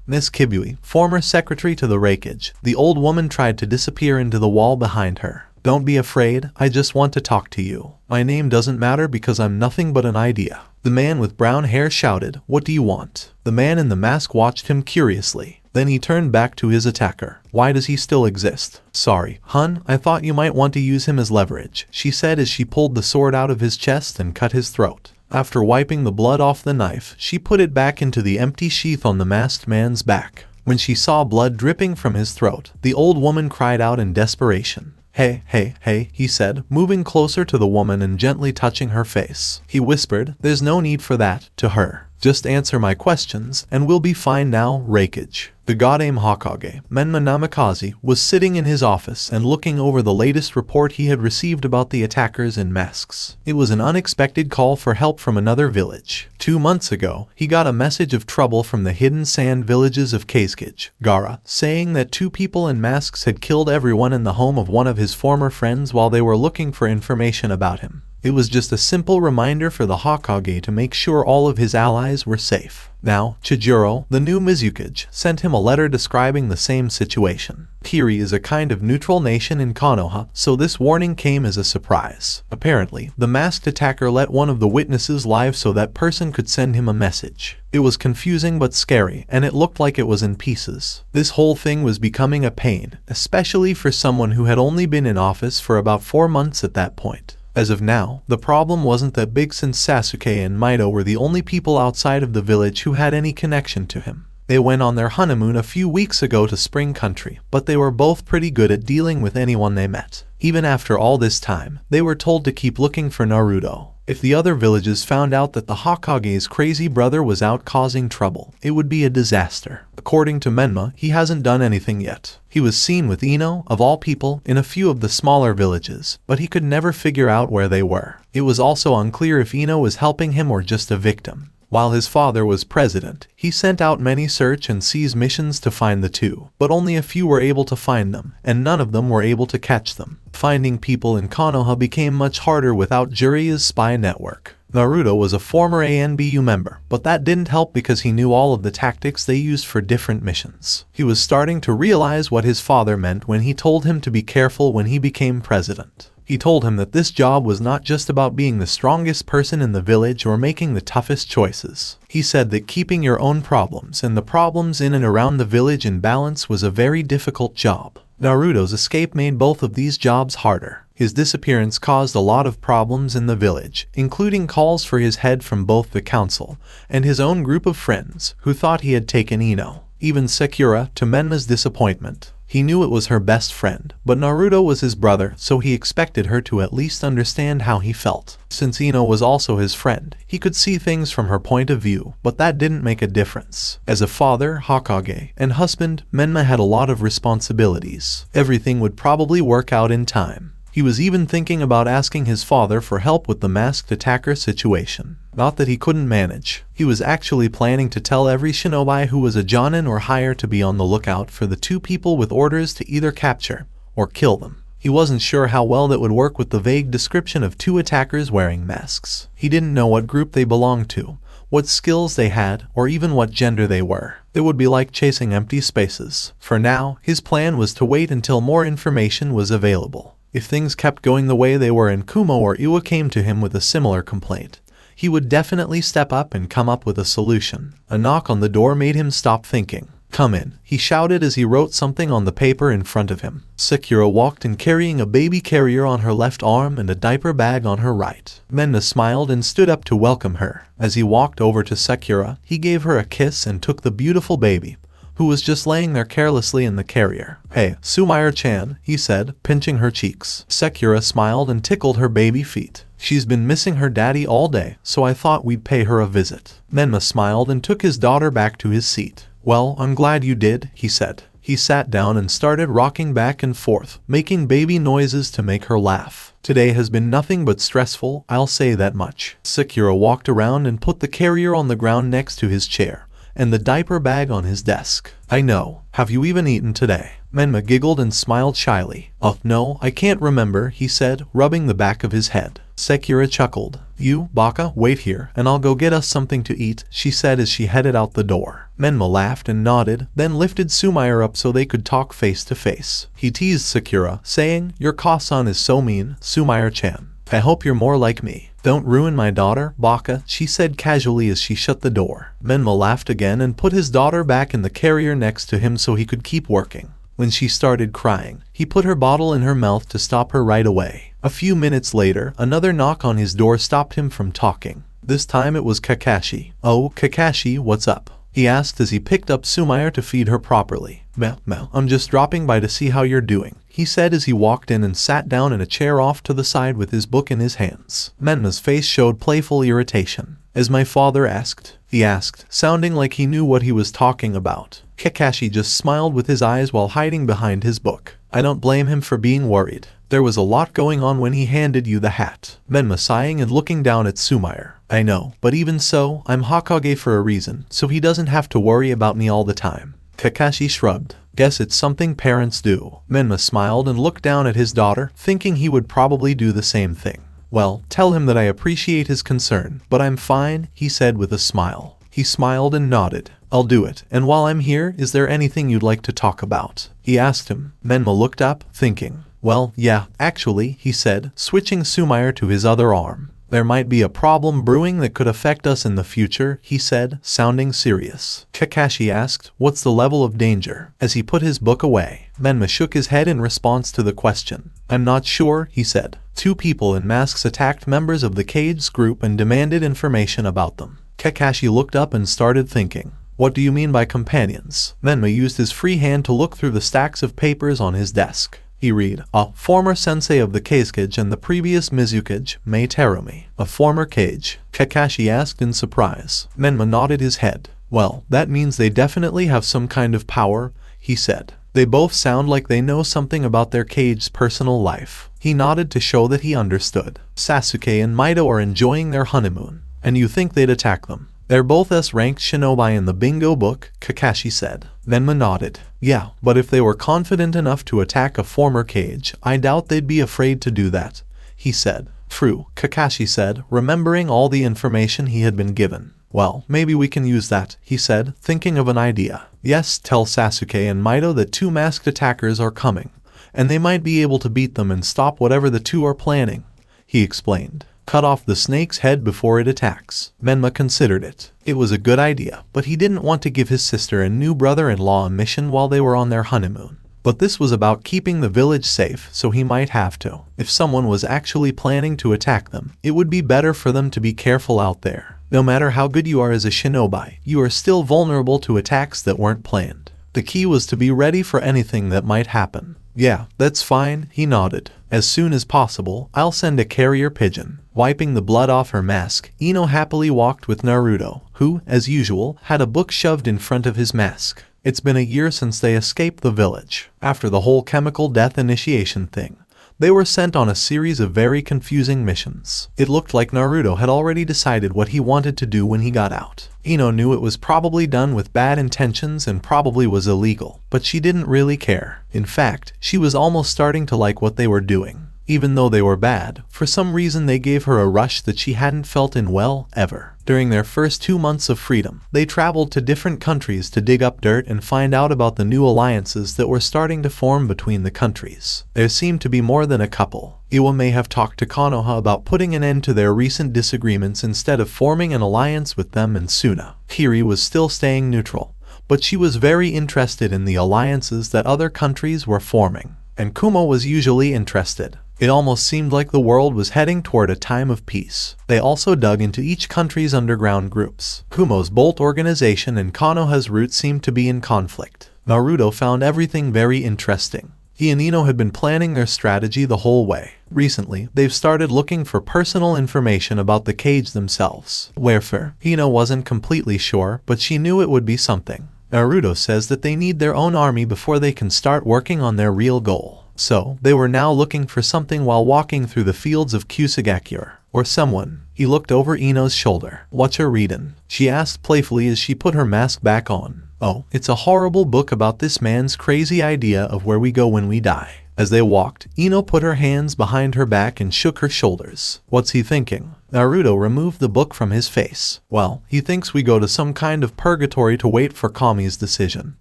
Miss Kibui, former secretary to the Hakage. The old woman tried to disappear into the wall behind her. Don't be afraid, I just want to talk to you. My name doesn't matter because I'm nothing but an idea. The man with brown hair shouted, what do you want? The man in the mask watched him curiously. Then he turned back to his attacker. Why does he still exist? Sorry, hun, I thought you might want to use him as leverage, she said as she pulled the sword out of his chest and cut his throat. After wiping the blood off the knife, she put it back into the empty sheath on the masked man's back. When she saw blood dripping from his throat, the old woman cried out in desperation. Hey, he said, moving closer to the woman and gently touching her face. He whispered, there's no need for that, to her. Just answer my questions, and we'll be fine now, Hakage. The god-aim Hakage, Menma Namikaze, was sitting in his office and looking over the latest report he had received about the attackers in masks. It was an unexpected call for help from another village. 2 months ago, he got a message of trouble from the hidden sand villages of Hakage, Gara, saying that 2 people in masks had killed everyone in the home of one of his former friends while they were looking for information about him. It was just a simple reminder for the Hakage to make sure all of his allies were safe. Now, Chijuro, the new Mizukage, sent him a letter describing the same situation. Kiri is a kind of neutral nation in Konoha, so this warning came as a surprise. Apparently, the masked attacker let one of the witnesses live so that person could send him a message. It was confusing but scary, and it looked like it was in pieces. This whole thing was becoming a pain, especially for someone who had only been in office for about 4 months at that point. As of now, the problem wasn't that big since Sasuke and Mito were the only people outside of the village who had any connection to him. They went on their honeymoon a few weeks ago to Spring Country, but they were both pretty good at dealing with anyone they met. Even after all this time, they were told to keep looking for Naruto. If the other villages found out that the Hakage's crazy brother was out causing trouble, it would be a disaster. According to Menma, he hasn't done anything yet. He was seen with Ino, of all people, in a few of the smaller villages, but he could never figure out where they were. It was also unclear if Ino was helping him or just a victim. While his father was president, he sent out many search and seize missions to find the 2, but only a few were able to find them, and none of them were able to catch them. Finding people in Konoha became much harder without Jiraiya's spy network. Naruto was a former ANBU member, but that didn't help because he knew all of the tactics they used for different missions. He was starting to realize what his father meant when he told him to be careful when he became president. He told him that this job was not just about being the strongest person in the village or making the toughest choices. He said that keeping your own problems and the problems in and around the village in balance was a very difficult job. Naruto's escape made both of these jobs harder. His disappearance caused a lot of problems in the village, including calls for his head from both the council and his own group of friends who thought he had taken Ino. Even Sakura, to Menma's disappointment. He knew it was her best friend, but Naruto was his brother, so he expected her to at least understand how he felt. Since Ino was also his friend, he could see things from her point of view, but that didn't make a difference. As a father, Hakage, and husband, Menma had a lot of responsibilities. Everything would probably work out in time. He was even thinking about asking his father for help with the masked attacker situation. Not that he couldn't manage. He was actually planning to tell every shinobi who was a jonin or higher to be on the lookout for the 2 people with orders to either capture or kill them. He wasn't sure how well that would work with the vague description of 2 attackers wearing masks. He didn't know what group they belonged to, what skills they had, or even what gender they were. It would be like chasing empty spaces. For now, his plan was to wait until more information was available. If things kept going the way they were in Kumo or Iwa came to him with a similar complaint, he would definitely step up and come up with a solution. A knock on the door made him stop thinking. Come in, he shouted as he wrote something on the paper in front of him. Sakura walked in carrying a baby carrier on her left arm and a diaper bag on her right. Menma smiled and stood up to welcome her. As he walked over to Sakura, he gave her a kiss and took the beautiful baby, who was just laying there carelessly in the carrier. Hey, Sumaira-chan, he said, pinching her cheeks. Sakura smiled and tickled her baby feet. She's been missing her daddy all day, so I thought we'd pay her a visit. Menma smiled and took his daughter back to his seat. Well, I'm glad you did, he said. He sat down and started rocking back and forth, making baby noises to make her laugh. Today has been nothing but stressful, I'll say that much. Sakura walked around and put the carrier on the ground next to his chair, and the diaper bag on his desk. I know. Have you even eaten today? Menma giggled and smiled shyly. Oh, no, I can't remember, he said, rubbing the back of his head. Sakura chuckled. You, Baka, wait here, and I'll go get us something to eat, she said as she headed out the door. Menma laughed and nodded, then lifted Sumair up so they could talk face to face. He teased Sakura, saying, Your Kasan is so mean, Sumair-chan. I hope you're more like me. Don't ruin my daughter, Baka, she said casually as she shut the door. Menma laughed again and put his daughter back in the carrier next to him so he could keep working. When she started crying, he put her bottle in her mouth to stop her right away. A few minutes later, another knock on his door stopped him from talking. This time it was Kakashi. Oh, Kakashi, what's up? He asked as he picked up Sumair to feed her properly. Meh, I'm just dropping by to see how you're doing, he said as he walked in and sat down in a chair off to the side with his book in his hands. Menma's face showed playful irritation. As my father asked, he asked, sounding like he knew what he was talking about. Kakashi just smiled with his eyes while hiding behind his book. I don't blame him for being worried. There was a lot going on when he handed you the hat. Menma sighing and looking down at Sumair. I know, but even so, I'm Hakage for a reason, so he doesn't have to worry about me all the time. Kakashi shrugged. Guess it's something parents do. Menma smiled and looked down at his daughter, thinking he would probably do the same thing. Well, tell him that I appreciate his concern, but I'm fine, he said with a smile. He smiled and nodded. I'll do it. And while I'm here, is there anything you'd like to talk about? He asked him. Menma looked up, thinking. Well, yeah, actually, he said, switching Sumair to his other arm. There might be a problem brewing that could affect us in the future, he said, sounding serious. Kakashi asked, what's the level of danger? As he put his book away, Menma shook his head in response to the question. I'm not sure, he said. 2 people in masks attacked members of the Cage group and demanded information about them. Kakashi looked up and started thinking. What do you mean by companions? Menma used his free hand to look through the stacks of papers on his desk. He read, a former sensei of the Kazekage and the previous Mizukage, Mei Terumi. A former Kage? Kakashi asked in surprise. Menma nodded his head. Well, that means they definitely have some kind of power, he said. They both sound like they know something about their Kage's personal life. He nodded to show that he understood. Sasuke and Mito are enjoying their honeymoon, and you think they'd attack them? They're both S-ranked shinobi in the bingo book, Kakashi said. Menma nodded. Yeah, but if they were confident enough to attack a former Kage, I doubt they'd be afraid to do that, he said. True, Kakashi said, remembering all the information he had been given. Well, maybe we can use that, he said, thinking of an idea. Yes, tell Sasuke and Mito that 2 masked attackers are coming, and they might be able to beat them and stop whatever the 2 are planning, he explained. Cut off the snake's head before it attacks. Menma considered it. It was a good idea, but he didn't want to give his sister and new brother-in-law a mission while they were on their honeymoon. But this was about keeping the village safe, so he might have to. If someone was actually planning to attack them, it would be better for them to be careful out there. No matter how good you are as a shinobi, you are still vulnerable to attacks that weren't planned. The key was to be ready for anything that might happen. Yeah, that's fine, he nodded. As soon as possible, I'll send a carrier pigeon. Wiping the blood off her mask, Ino happily walked with Naruto, who, as usual, had a book shoved in front of his mask. It's been a year since they escaped the village. After the whole chemical death initiation thing, they were sent on a series of very confusing missions. It looked like Naruto had already decided what he wanted to do when he got out. Ino knew it was probably done with bad intentions and probably was illegal, but she didn't really care. In fact, she was almost starting to like what they were doing. Even though they were bad, for some reason they gave her a rush that she hadn't felt in, well, ever. During their first 2 months of freedom, they traveled to different countries to dig up dirt and find out about the new alliances that were starting to form between the countries. There seemed to be more than a couple. Iwa may have talked to Konoha about putting an end to their recent disagreements instead of forming an alliance with them and Suna. Kiri was still staying neutral, but she was very interested in the alliances that other countries were forming. And Kumo was usually interested. It almost seemed like the world was heading toward a time of peace. They also dug into each country's underground groups. Kumo's Bolt organization and Konoha's route seemed to be in conflict. Naruto found everything very interesting. He and Ino had been planning their strategy the whole way. Recently, they've started looking for personal information about the Cage themselves. Wherefore, Ino wasn't completely sure, but she knew it would be something. Naruto says that they need their own army before they can start working on their real goal. So, they were now looking for something while walking through the fields of Kusagakure, or someone. He looked over Ino's shoulder. "What's her readin'?" she asked playfully as she put her mask back on. "Oh, it's a horrible book about this man's crazy idea of where we go when we die." As they walked, Ino put her hands behind her back and shook her shoulders. "What's he thinking?" Naruto removed the book from his face. "Well, he thinks we go to some kind of purgatory to wait for Kami's decision,"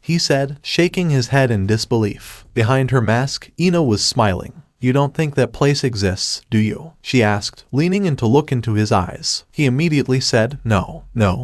he said, shaking his head in disbelief. Behind her mask, Ino was smiling. "You don't think that place exists, do you?" she asked, leaning in to look into his eyes. He immediately said, No,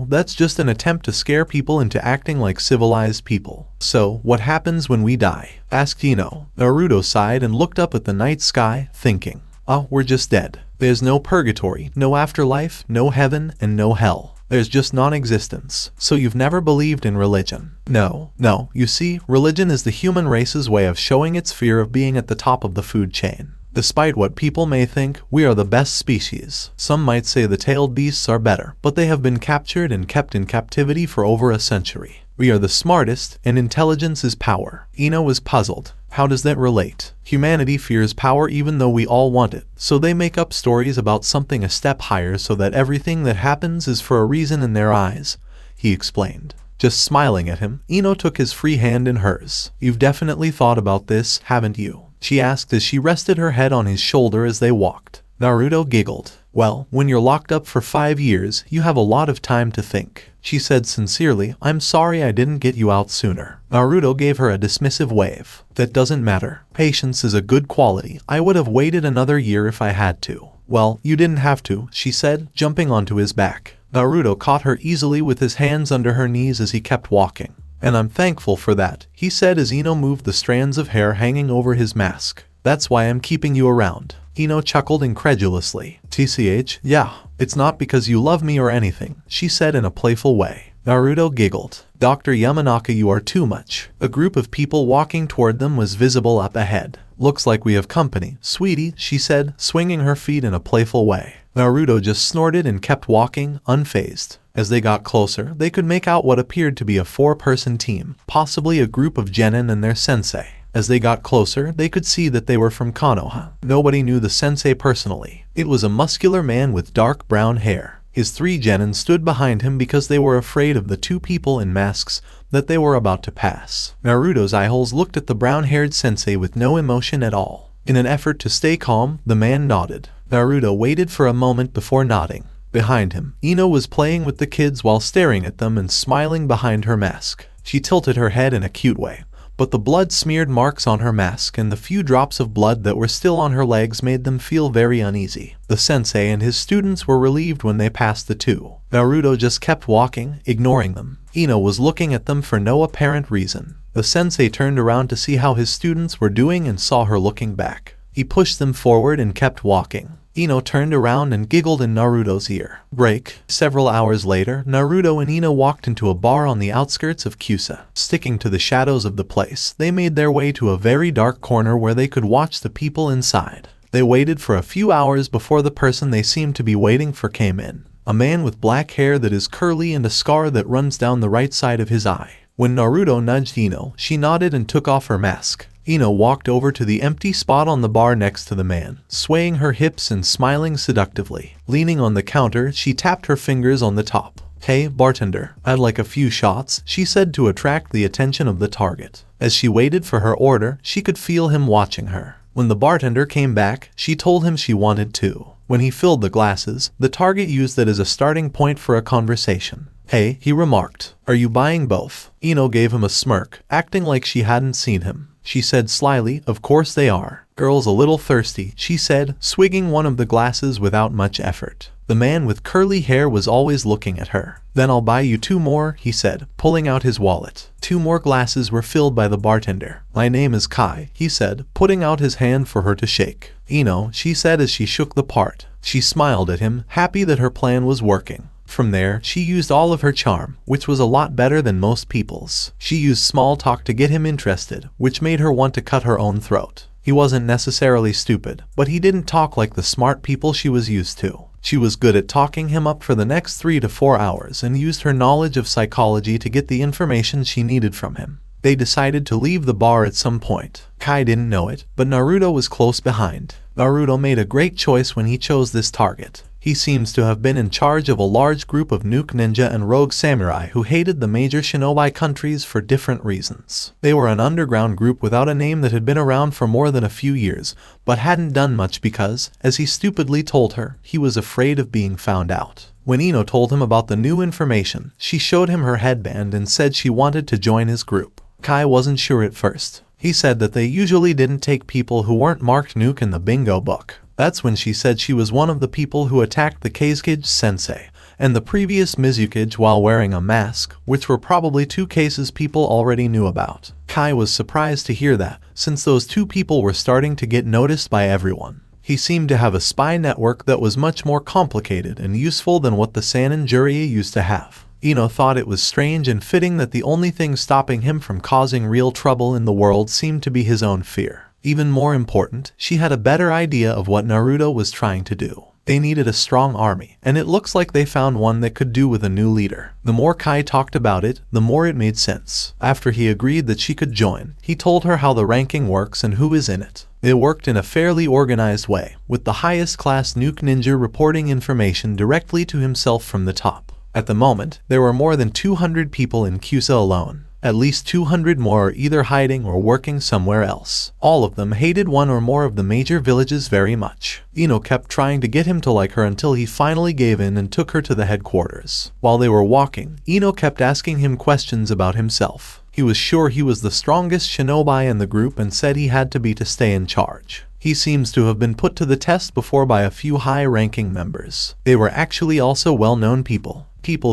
that's just an attempt to scare people into acting like civilized people." "So, what happens when we die?" asked Ino. Naruto sighed and looked up at the night sky, thinking, "Oh, we're just dead. There's no purgatory, no afterlife, no heaven, and no hell. There's just non-existence. So you've never believed in religion?" No. You see, religion is the human race's way of showing its fear of being at the top of the food chain. Despite what people may think, we are the best species. Some might say the tailed beasts are better, but they have been captured and kept in captivity for over a century. We are the smartest, and intelligence is power. Ino was puzzled. How does that relate? Humanity fears power even though we all want it, so they make up stories about something a step higher so that everything that happens is for a reason in their eyes, he explained. Just smiling at him, Ino took his free hand in hers. "You've definitely thought about this, haven't you?" she asked as she rested her head on his shoulder as they walked. Naruto giggled. "Well, when you're locked up for 5 years, you have a lot of time to think," she said sincerely. "I'm sorry I didn't get you out sooner." Naruto gave her a dismissive wave. "That doesn't matter. Patience is a good quality. I would have waited another year if I had to." "Well, you didn't have to," she said, jumping onto his back. Naruto caught her easily with his hands under her knees as he kept walking. "And I'm thankful for that," he said as Ino moved the strands of hair hanging over his mask. "That's why I'm keeping you around." Ino chuckled incredulously. "TCH, yeah, it's not because you love me or anything," she said in a playful way. Naruto giggled. "Dr. Yamanaka, you are too much." A group of people walking toward them was visible up ahead. "Looks like we have company, sweetie," she said, swinging her feet in a playful way. Naruto just snorted and kept walking, unfazed. As they got closer, they could make out what appeared to be a 4-person team, possibly a group of genin and their sensei. As they got closer, they could see that they were from Konoha. Nobody knew the sensei personally. It was a muscular man with dark brown hair. His 3 genin stood behind him because they were afraid of the 2 people in masks that they were about to pass. Naruto's eyeholes looked at the brown-haired sensei with no emotion at all. In an effort to stay calm, the man nodded. Naruto waited for a moment before nodding. Behind him, Ino was playing with the kids while staring at them and smiling behind her mask. She tilted her head in a cute way, but the blood-smeared marks on her mask and the few drops of blood that were still on her legs made them feel very uneasy. The sensei and his students were relieved when they passed the 2. Naruto just kept walking, ignoring them. Ino was looking at them for no apparent reason. The sensei turned around to see how his students were doing and saw her looking back. He pushed them forward and kept walking. Ino turned around and giggled in Naruto's ear. Break. Several hours later, Naruto and Ino walked into a bar on the outskirts of Kusa. Sticking to the shadows of the place, they made their way to a very dark corner where they could watch the people inside. They waited for a few hours before the person they seemed to be waiting for came in. A man with black hair that is curly and a scar that runs down the right side of his eye. When Naruto nudged Ino, she nodded and took off her mask. Ino walked over to the empty spot on the bar next to the man, swaying her hips and smiling seductively. Leaning on the counter, she tapped her fingers on the top. "Hey, bartender, I'd like a few shots," she said to attract the attention of the target. As she waited for her order, she could feel him watching her. When the bartender came back, she told him she wanted 2. When he filled the glasses, the target used that as a starting point for a conversation. "Hey," he remarked, "are you buying both?" Ino gave him a smirk, acting like she hadn't seen him. She said slyly, "Of course they are." "Girl's a little thirsty," she said, swigging one of the glasses without much effort. The man with curly hair was always looking at her. "Then I'll buy you 2 more, he said, pulling out his wallet. 2 more glasses were filled by the bartender. "My name is Kai," he said, putting out his hand for her to shake. "Ino," she said as she shook the part. She smiled at him, happy that her plan was working. From there, she used all of her charm, which was a lot better than most people's. She used small talk to get him interested, which made her want to cut her own throat. He wasn't necessarily stupid, but he didn't talk like the smart people she was used to. She was good at talking him up for the next 3 to 4 hours and used her knowledge of psychology to get the information she needed from him. They decided to leave the bar at some point. Kai didn't know it, but Naruto was close behind. Naruto made a great choice when he chose this target. He seems to have been in charge of a large group of nuke ninja and rogue samurai who hated the major shinobi countries for different reasons. They were an underground group without a name that had been around for more than a few years, but hadn't done much because, as he stupidly told her, he was afraid of being found out. When Ino told him about the new information, she showed him her headband and said she wanted to join his group. Kai wasn't sure at first. He said that they usually didn't take people who weren't marked nuke in the bingo book. That's when she said she was one of the people who attacked the Kazekage sensei and the previous Mizukage while wearing a mask, which were probably 2 cases people already knew about. Kai was surprised to hear that, since those 2 people were starting to get noticed by everyone. He seemed to have a spy network that was much more complicated and useful than what the Sannin Jurye used to have. Ino thought it was strange and fitting that the only thing stopping him from causing real trouble in the world seemed to be his own fear. Even more important, she had a better idea of what Naruto was trying to do. They needed a strong army, and it looks like they found one that could do with a new leader. The more Kai talked about it, the more it made sense. After he agreed that she could join, he told her how the ranking works and who is in it. It worked in a fairly organized way, with the highest class nuke ninja reporting information directly to himself from the top. At the moment, there were more than 200 people in Kusa alone. At least 200 more are either hiding or working somewhere else. All of them hated one or more of the major villages very much. Ino kept trying to get him to like her until he finally gave in and took her to the headquarters. While they were walking, Ino kept asking him questions about himself. He was sure he was the strongest shinobi in the group and said he had to be to stay in charge. He seems to have been put to the test before by a few high-ranking members. They were actually also well-known people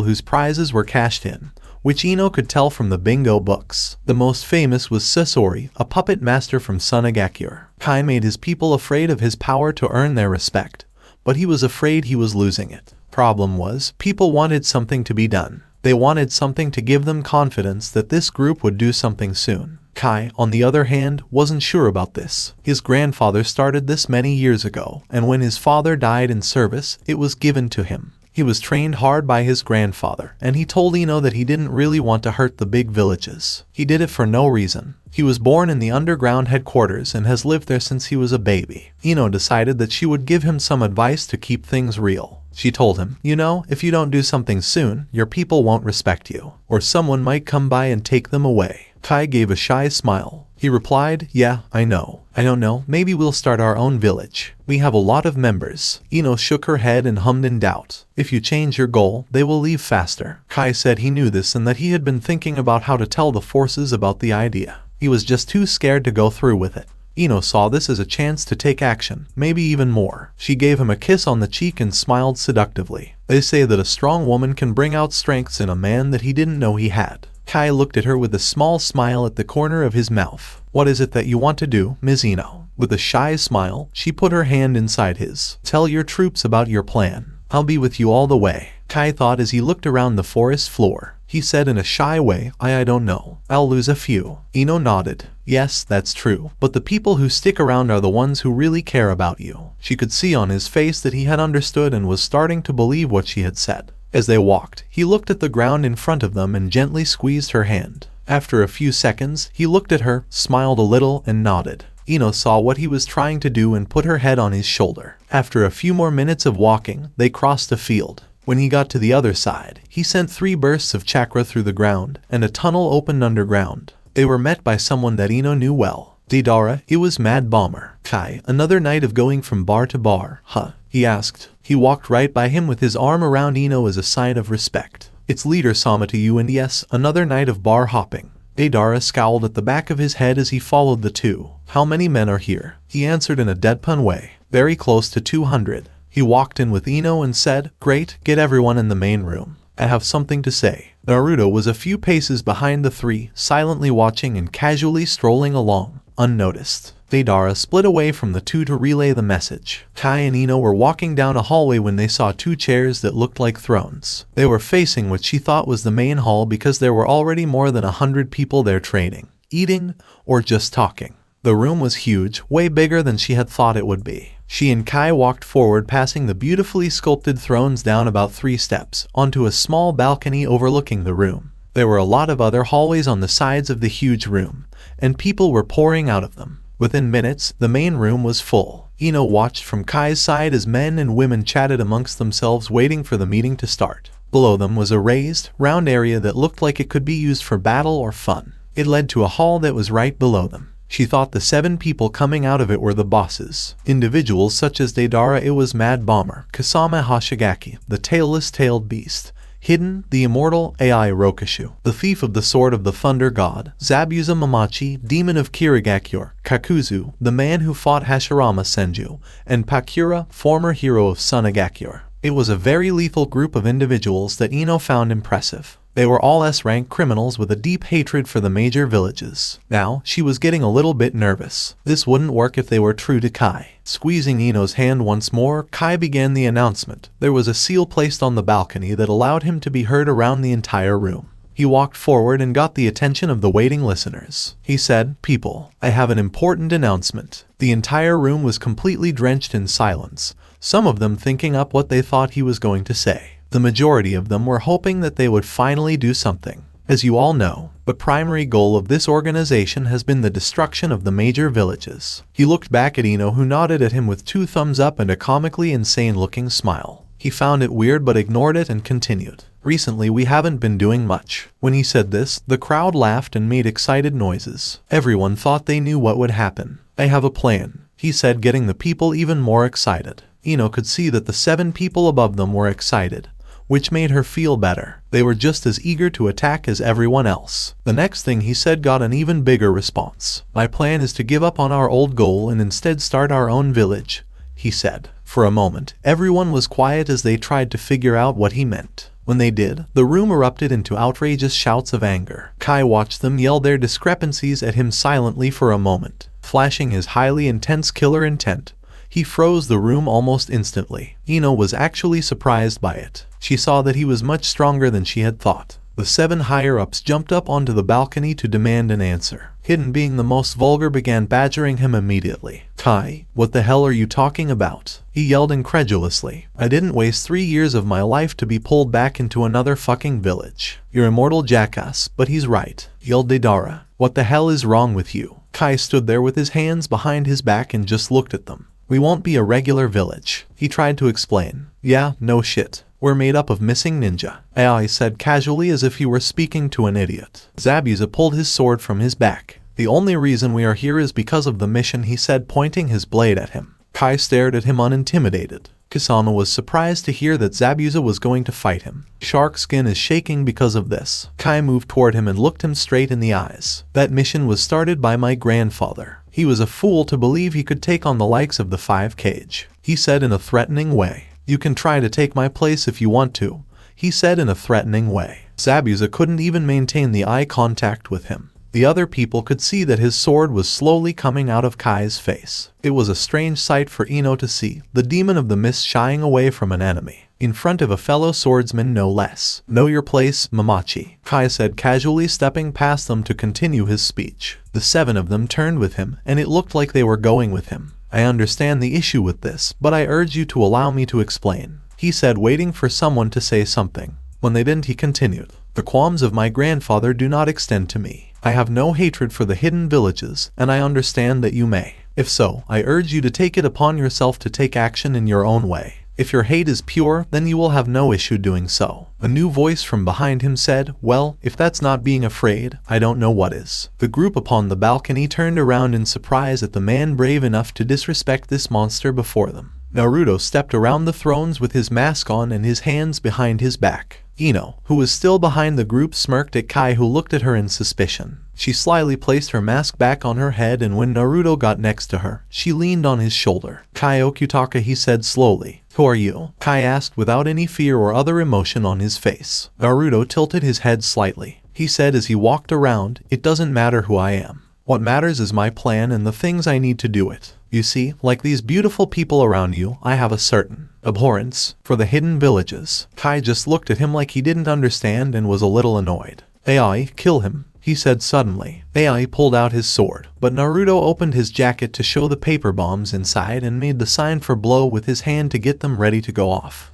whose prizes were cashed in, which Ino could tell from the bingo books. The most famous was Sasori, a puppet master from Sunagakure. Kai made his people afraid of his power to earn their respect, but he was afraid he was losing it. Problem was, people wanted something to be done. They wanted something to give them confidence that this group would do something soon. Kai, on the other hand, wasn't sure about this. His grandfather started this many years ago, and when his father died in service, it was given to him. He was trained hard by his grandfather, and he told Ino that he didn't really want to hurt the big villages. He did it for no reason. He was born in the underground headquarters and has lived there since he was a baby. Ino decided that she would give him some advice to keep things real. She told him, you know, if you don't do something soon, your people won't respect you, or someone might come by and take them away. Kai gave a shy smile. He replied, yeah, I know. I don't know, maybe we'll start our own village. We have a lot of members. Ino shook her head and hummed in doubt. If you change your goal, they will leave faster. Kai said he knew this and that he had been thinking about how to tell the forces about the idea. He was just too scared to go through with it. Ino saw this as a chance to take action, maybe even more. She gave him a kiss on the cheek and smiled seductively. They say that a strong woman can bring out strengths in a man that he didn't know he had. Kai looked at her with a small smile at the corner of his mouth. What is it that you want to do, Ms. Ino? With a shy smile, she put her hand inside his. Tell your troops about your plan. I'll be with you all the way. Kai thought as he looked around the forest floor. He said in a shy way, I don't know. I'll lose a few. Ino nodded. Yes, that's true. But the people who stick around are the ones who really care about you. She could see on his face that he had understood and was starting to believe what she had said. As they walked, he looked at the ground in front of them and gently squeezed her hand. After a few seconds, he looked at her, smiled a little, and nodded. Ino saw what he was trying to do and put her head on his shoulder. After a few more minutes of walking, they crossed a field. When he got to the other side, he sent 3 bursts of chakra through the ground, and a tunnel opened underground. They were met by someone that Ino knew well. Deidara, it was Mad Bomber. Kai, another night of going from bar to bar, huh? He asked. He walked right by him with his arm around Ino as a sign of respect. Its leader Sama to you and yes, another night of bar hopping. Deidara scowled at the back of his head as he followed the two. How many men are here? He answered in a deadpan way. Very close to 200. He walked in with Ino and said, Great, get everyone in the main room. I have something to say. Naruto was a few paces behind the 3, silently watching and casually strolling along, unnoticed. Deidara split away from the 2 to relay the message. Kai and Ino were walking down a hallway when they saw 2 chairs that looked like thrones. They were facing what she thought was the main hall because there were already more than 100 people there trading, eating, or just talking. The room was huge, way bigger than she had thought it would be. She and Kai walked forward, passing the beautifully sculpted thrones down about 3 steps, onto a small balcony overlooking the room. There were a lot of other hallways on the sides of the huge room, and people were pouring out of them. Within minutes, the main room was full. Ino watched from Kai's side as men and women chatted amongst themselves, waiting for the meeting to start. Below them was a raised, round area that looked like it could be used for battle or fun. It led to a hall that was right below them. She thought the 7 people coming out of it were the bosses. Individuals such as Deidara, it was Mad Bomber, Kasama Hoshigaki, the tailed beast, Hidden, the immortal AI Rokashu, the thief of the sword of the thunder god, Zabuza Mamachi, demon of Kirigakure, Kakuzu, the man who fought Hashirama Senju, and Pakura, former hero of Sunagakure. It was a very lethal group of individuals that Ino found impressive. They were all S-rank criminals with a deep hatred for the major villages. Now, she was getting a little bit nervous. This wouldn't work if they were true to Kai. Squeezing Ino's hand once more, Kai began the announcement. There was a seal placed on the balcony that allowed him to be heard around the entire room. He walked forward and got the attention of the waiting listeners. He said, "People, I have an important announcement." The entire room was completely drenched in silence, some of them thinking up what they thought he was going to say. The majority of them were hoping that they would finally do something. As you all know, the primary goal of this organization has been the destruction of the major villages. He looked back at Ino, who nodded at him with 2 thumbs up and a comically insane-looking smile. He found it weird but ignored it and continued. "Recently we haven't been doing much." When he said this, the crowd laughed and made excited noises. Everyone thought they knew what would happen. "I have a plan," he said, getting the people even more excited. Ino could see that the 7 people above them were excited, which made her feel better. They were just as eager to attack as everyone else. The next thing he said got an even bigger response. "My plan is to give up on our old goal and instead start our own village," he said. For a moment, everyone was quiet as they tried to figure out what he meant. When they did, the room erupted into outrageous shouts of anger. Kai watched them yell their discrepancies at him silently for a moment. Flashing his highly intense killer intent, he froze the room almost instantly. Ino was actually surprised by it. She saw that he was much stronger than she had thought. The 7 higher-ups jumped up onto the balcony to demand an answer. Hidden, being the most vulgar, began badgering him immediately. "Kai, what the hell are you talking about?" he yelled incredulously. "I didn't waste 3 years of my life to be pulled back into another fucking village." "You're immortal jackass, but he's right," yelled Deidara. "What the hell is wrong with you?" Kai stood there with his hands behind his back and just looked at them. "We won't be a regular village," he tried to explain. "Yeah, no shit. We're made up of missing ninja," AI said casually, as if he were speaking to an idiot. Zabuza pulled his sword from his back. "The only reason we are here is because of the mission," he said, pointing his blade at him. Kai stared at him unintimidated. Kasama was surprised to hear that Zabuza was going to fight him. Shark's skin is shaking because of this. Kai moved toward him and looked him straight in the eyes. "That mission was started by my grandfather. He was a fool to believe he could take on the likes of the 5Cage," he said in a threatening way. "You can try to take my place if you want to," he said in a threatening way. Zabuza couldn't even maintain the eye contact with him. The other people could see that his sword was slowly coming out of Kai's face. It was a strange sight for Ino to see, the demon of the mist shying away from an enemy, in front of a fellow swordsman no less. "Know your place, Mamachi," Kai said casually, stepping past them to continue his speech. The 7 of them turned with him, and it looked like they were going with him. "I understand the issue with this, but I urge you to allow me to explain," he said, waiting for someone to say something. When they didn't, he continued. "The qualms of my grandfather do not extend to me. I have no hatred for the hidden villages, and I understand that you may. If so, I urge you to take it upon yourself to take action in your own way. If your hate is pure, then you will have no issue doing so." A new voice from behind him said, "Well, if that's not being afraid, I don't know what is." The group upon the balcony turned around in surprise at the man brave enough to disrespect this monster before them. Naruto stepped around the thrones with his mask on and his hands behind his back. Ino, who was still behind the group, smirked at Kai, who looked at her in suspicion. She slyly placed her mask back on her head, and when Naruto got next to her, she leaned on his shoulder. "Kai Okutaka," he said slowly. "Who are you?" Kai asked without any fear or other emotion on his face. Naruto tilted his head slightly. He said as he walked around, "It doesn't matter who I am. What matters is my plan and the things I need to do it. You see, like these beautiful people around you, I have a certain abhorrence for the hidden villages." Kai just looked at him like he didn't understand and was a little annoyed. "AI, kill him," he said suddenly. AI pulled out his sword, but Naruto opened his jacket to show the paper bombs inside and made the sign for blow with his hand to get them ready to go off.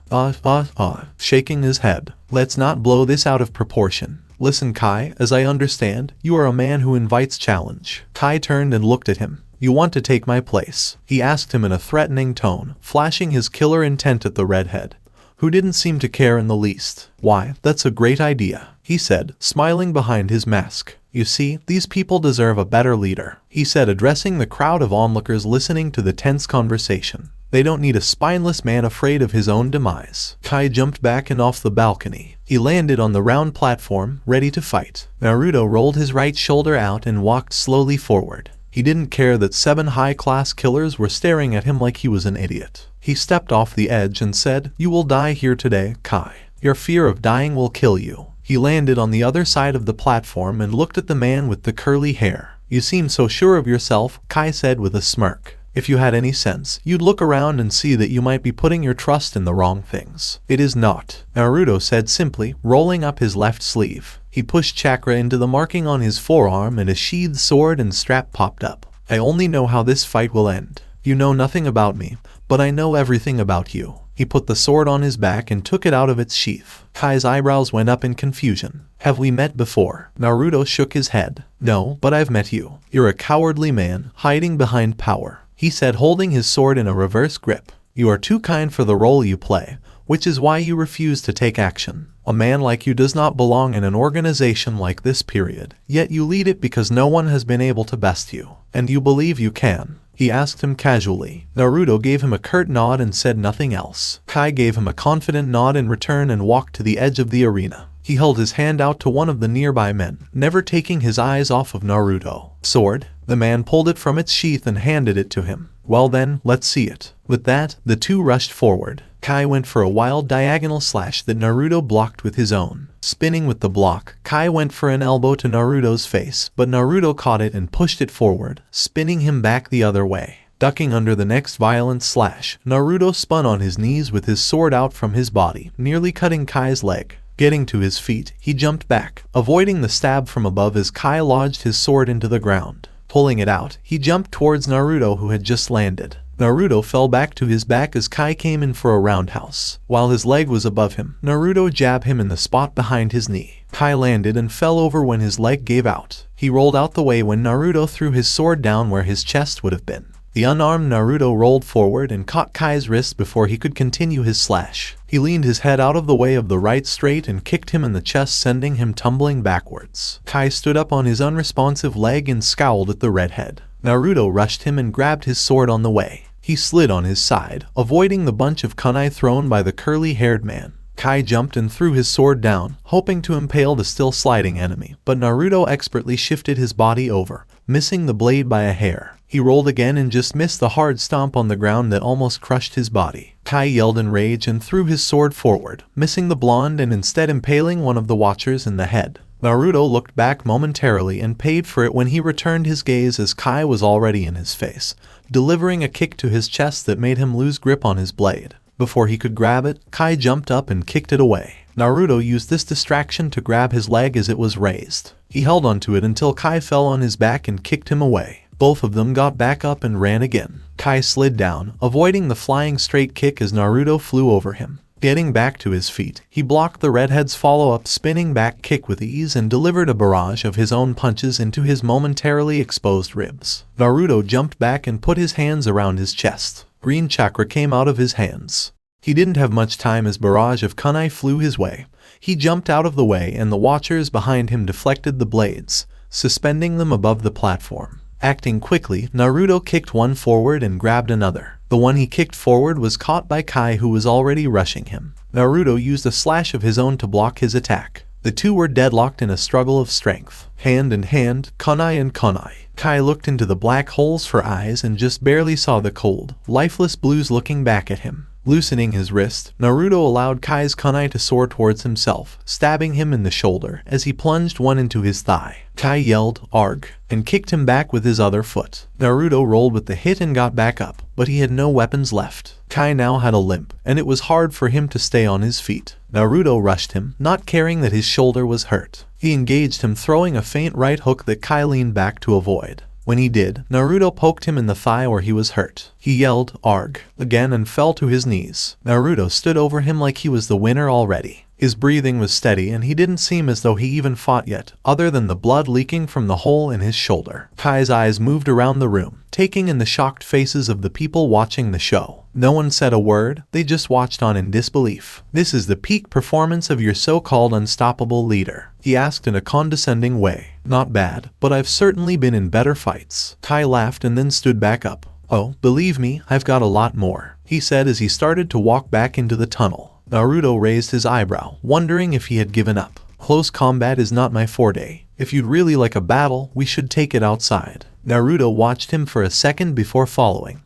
Shaking his head. Let's not blow this out of proportion. Listen, Kai, as I understand, you are a man who invites challenge. Kai turned and looked at him. You want to take my place? He asked him in a threatening tone, flashing his killer intent at the redhead, who didn't seem to care in the least. Why, that's a great idea, he said, smiling behind his mask. You see, these people deserve a better leader, he said, addressing the crowd of onlookers listening to the tense conversation. They don't need a spineless man afraid of his own demise. Kai jumped back and off the balcony. He landed on the round platform, ready to fight. Naruto rolled his right shoulder out and walked slowly forward. He didn't care that 7 high-class killers were staring at him like he was an idiot. He stepped off the edge and said, You will die here today, Kai. Your fear of dying will kill you. He landed on the other side of the platform and looked at the man with the curly hair. You seem so sure of yourself, Kai said with a smirk. If you had any sense, you'd look around and see that you might be putting your trust in the wrong things. It is not, Naruto said simply, rolling up his left sleeve. He pushed chakra into the marking on his forearm and a sheathed sword and strap popped up. I only know how this fight will end. You know nothing about me, but I know everything about you. He put the sword on his back and took it out of its sheath. Kai's eyebrows went up in confusion. Have we met before? Naruto shook his head. No, but I've met you. You're a cowardly man, hiding behind power, he said, holding his sword in a reverse grip. You are too kind for the role you play, which is why you refuse to take action. A man like you does not belong in an organization like this, period. Yet you lead it because no one has been able to best you. And you believe you can? He asked him casually. Naruto gave him a curt nod and said nothing else. Kai gave him a confident nod in return and walked to the edge of the arena. He held his hand out to one of the nearby men, never taking his eyes off of Naruto. Sword? The man pulled it from its sheath and handed it to him. Well then, let's see it. With that, the two rushed forward. Kai went for a wild diagonal slash that Naruto blocked with his own. Spinning with the block, Kai went for an elbow to Naruto's face, but Naruto caught it and pushed it forward, spinning him back the other way. Ducking under the next violent slash, Naruto spun on his knees with his sword out from his body, nearly cutting Kai's leg. Getting to his feet, he jumped back, avoiding the stab from above as Kai lodged his sword into the ground. Pulling it out, he jumped towards Naruto, who had just landed. Naruto fell back to his back as Kai came in for a roundhouse. While his leg was above him, Naruto jabbed him in the spot behind his knee. Kai landed and fell over when his leg gave out. He rolled out the way when Naruto threw his sword down where his chest would have been. The unarmed Naruto rolled forward and caught Kai's wrist before he could continue his slash. He leaned his head out of the way of the right straight and kicked him in the chest, sending him tumbling backwards. Kai stood up on his unresponsive leg and scowled at the redhead. Naruto rushed him and grabbed his sword on the way. He slid on his side, avoiding the bunch of kunai thrown by the curly-haired man. Kai jumped and threw his sword down, hoping to impale the still sliding enemy, but Naruto expertly shifted his body over, missing the blade by a hair. He rolled again and just missed the hard stomp on the ground that almost crushed his body. Kai yelled in rage and threw his sword forward, missing the blonde and instead impaling one of the watchers in the head. Naruto looked back momentarily and paid for it when he returned his gaze as Kai was already in his face, delivering a kick to his chest that made him lose grip on his blade. Before he could grab it, Kai jumped up and kicked it away. Naruto used this distraction to grab his leg as it was raised. He held onto it until Kai fell on his back and kicked him away. Both of them got back up and ran again. Kai slid down, avoiding the flying straight kick as Naruto flew over him. Getting back to his feet, he blocked the redhead's follow-up spinning back kick with ease and delivered a barrage of his own punches into his momentarily exposed ribs. Naruto jumped back and put his hands around his chest. Green chakra came out of his hands. He didn't have much time as barrage of kunai flew his way. He jumped out of the way and the watchers behind him deflected the blades, suspending them above the platform. Acting quickly, Naruto kicked one forward and grabbed another. The one he kicked forward was caught by Kai, who was already rushing him. Naruto used a slash of his own to block his attack. The two were deadlocked in a struggle of strength. Hand in hand, kunai and kunai. Kai looked into the black holes for eyes and just barely saw the cold, lifeless blues looking back at him. Loosening his wrist, Naruto allowed Kai's kunai to soar towards himself, stabbing him in the shoulder as he plunged one into his thigh. Kai yelled, "Arg," and kicked him back with his other foot. Naruto rolled with the hit and got back up, but he had no weapons left. Kai now had a limp, and it was hard for him to stay on his feet. Naruto rushed him, not caring that his shoulder was hurt. He engaged him, throwing a feint right hook that Kai leaned back to avoid. When he did, Naruto poked him in the thigh where he was hurt. He yelled, "Arg," again and fell to his knees. Naruto stood over him like he was the winner already. His breathing was steady and he didn't seem as though he even fought yet, other than the blood leaking from the hole in his shoulder. Kai's eyes moved around the room, taking in the shocked faces of the people watching the show. No one said a word, they just watched on in disbelief. "This is the peak performance of your so-called unstoppable leader," he asked in a condescending way. "Not bad, but I've certainly been in better fights." Kai laughed and then stood back up. "Oh, believe me, I've got a lot more," he said as he started to walk back into the tunnel. Naruto raised his eyebrow, wondering if he had given up. "Close combat is not my forte. If you'd really like a battle, we should take it outside." Naruto watched him for a second before following.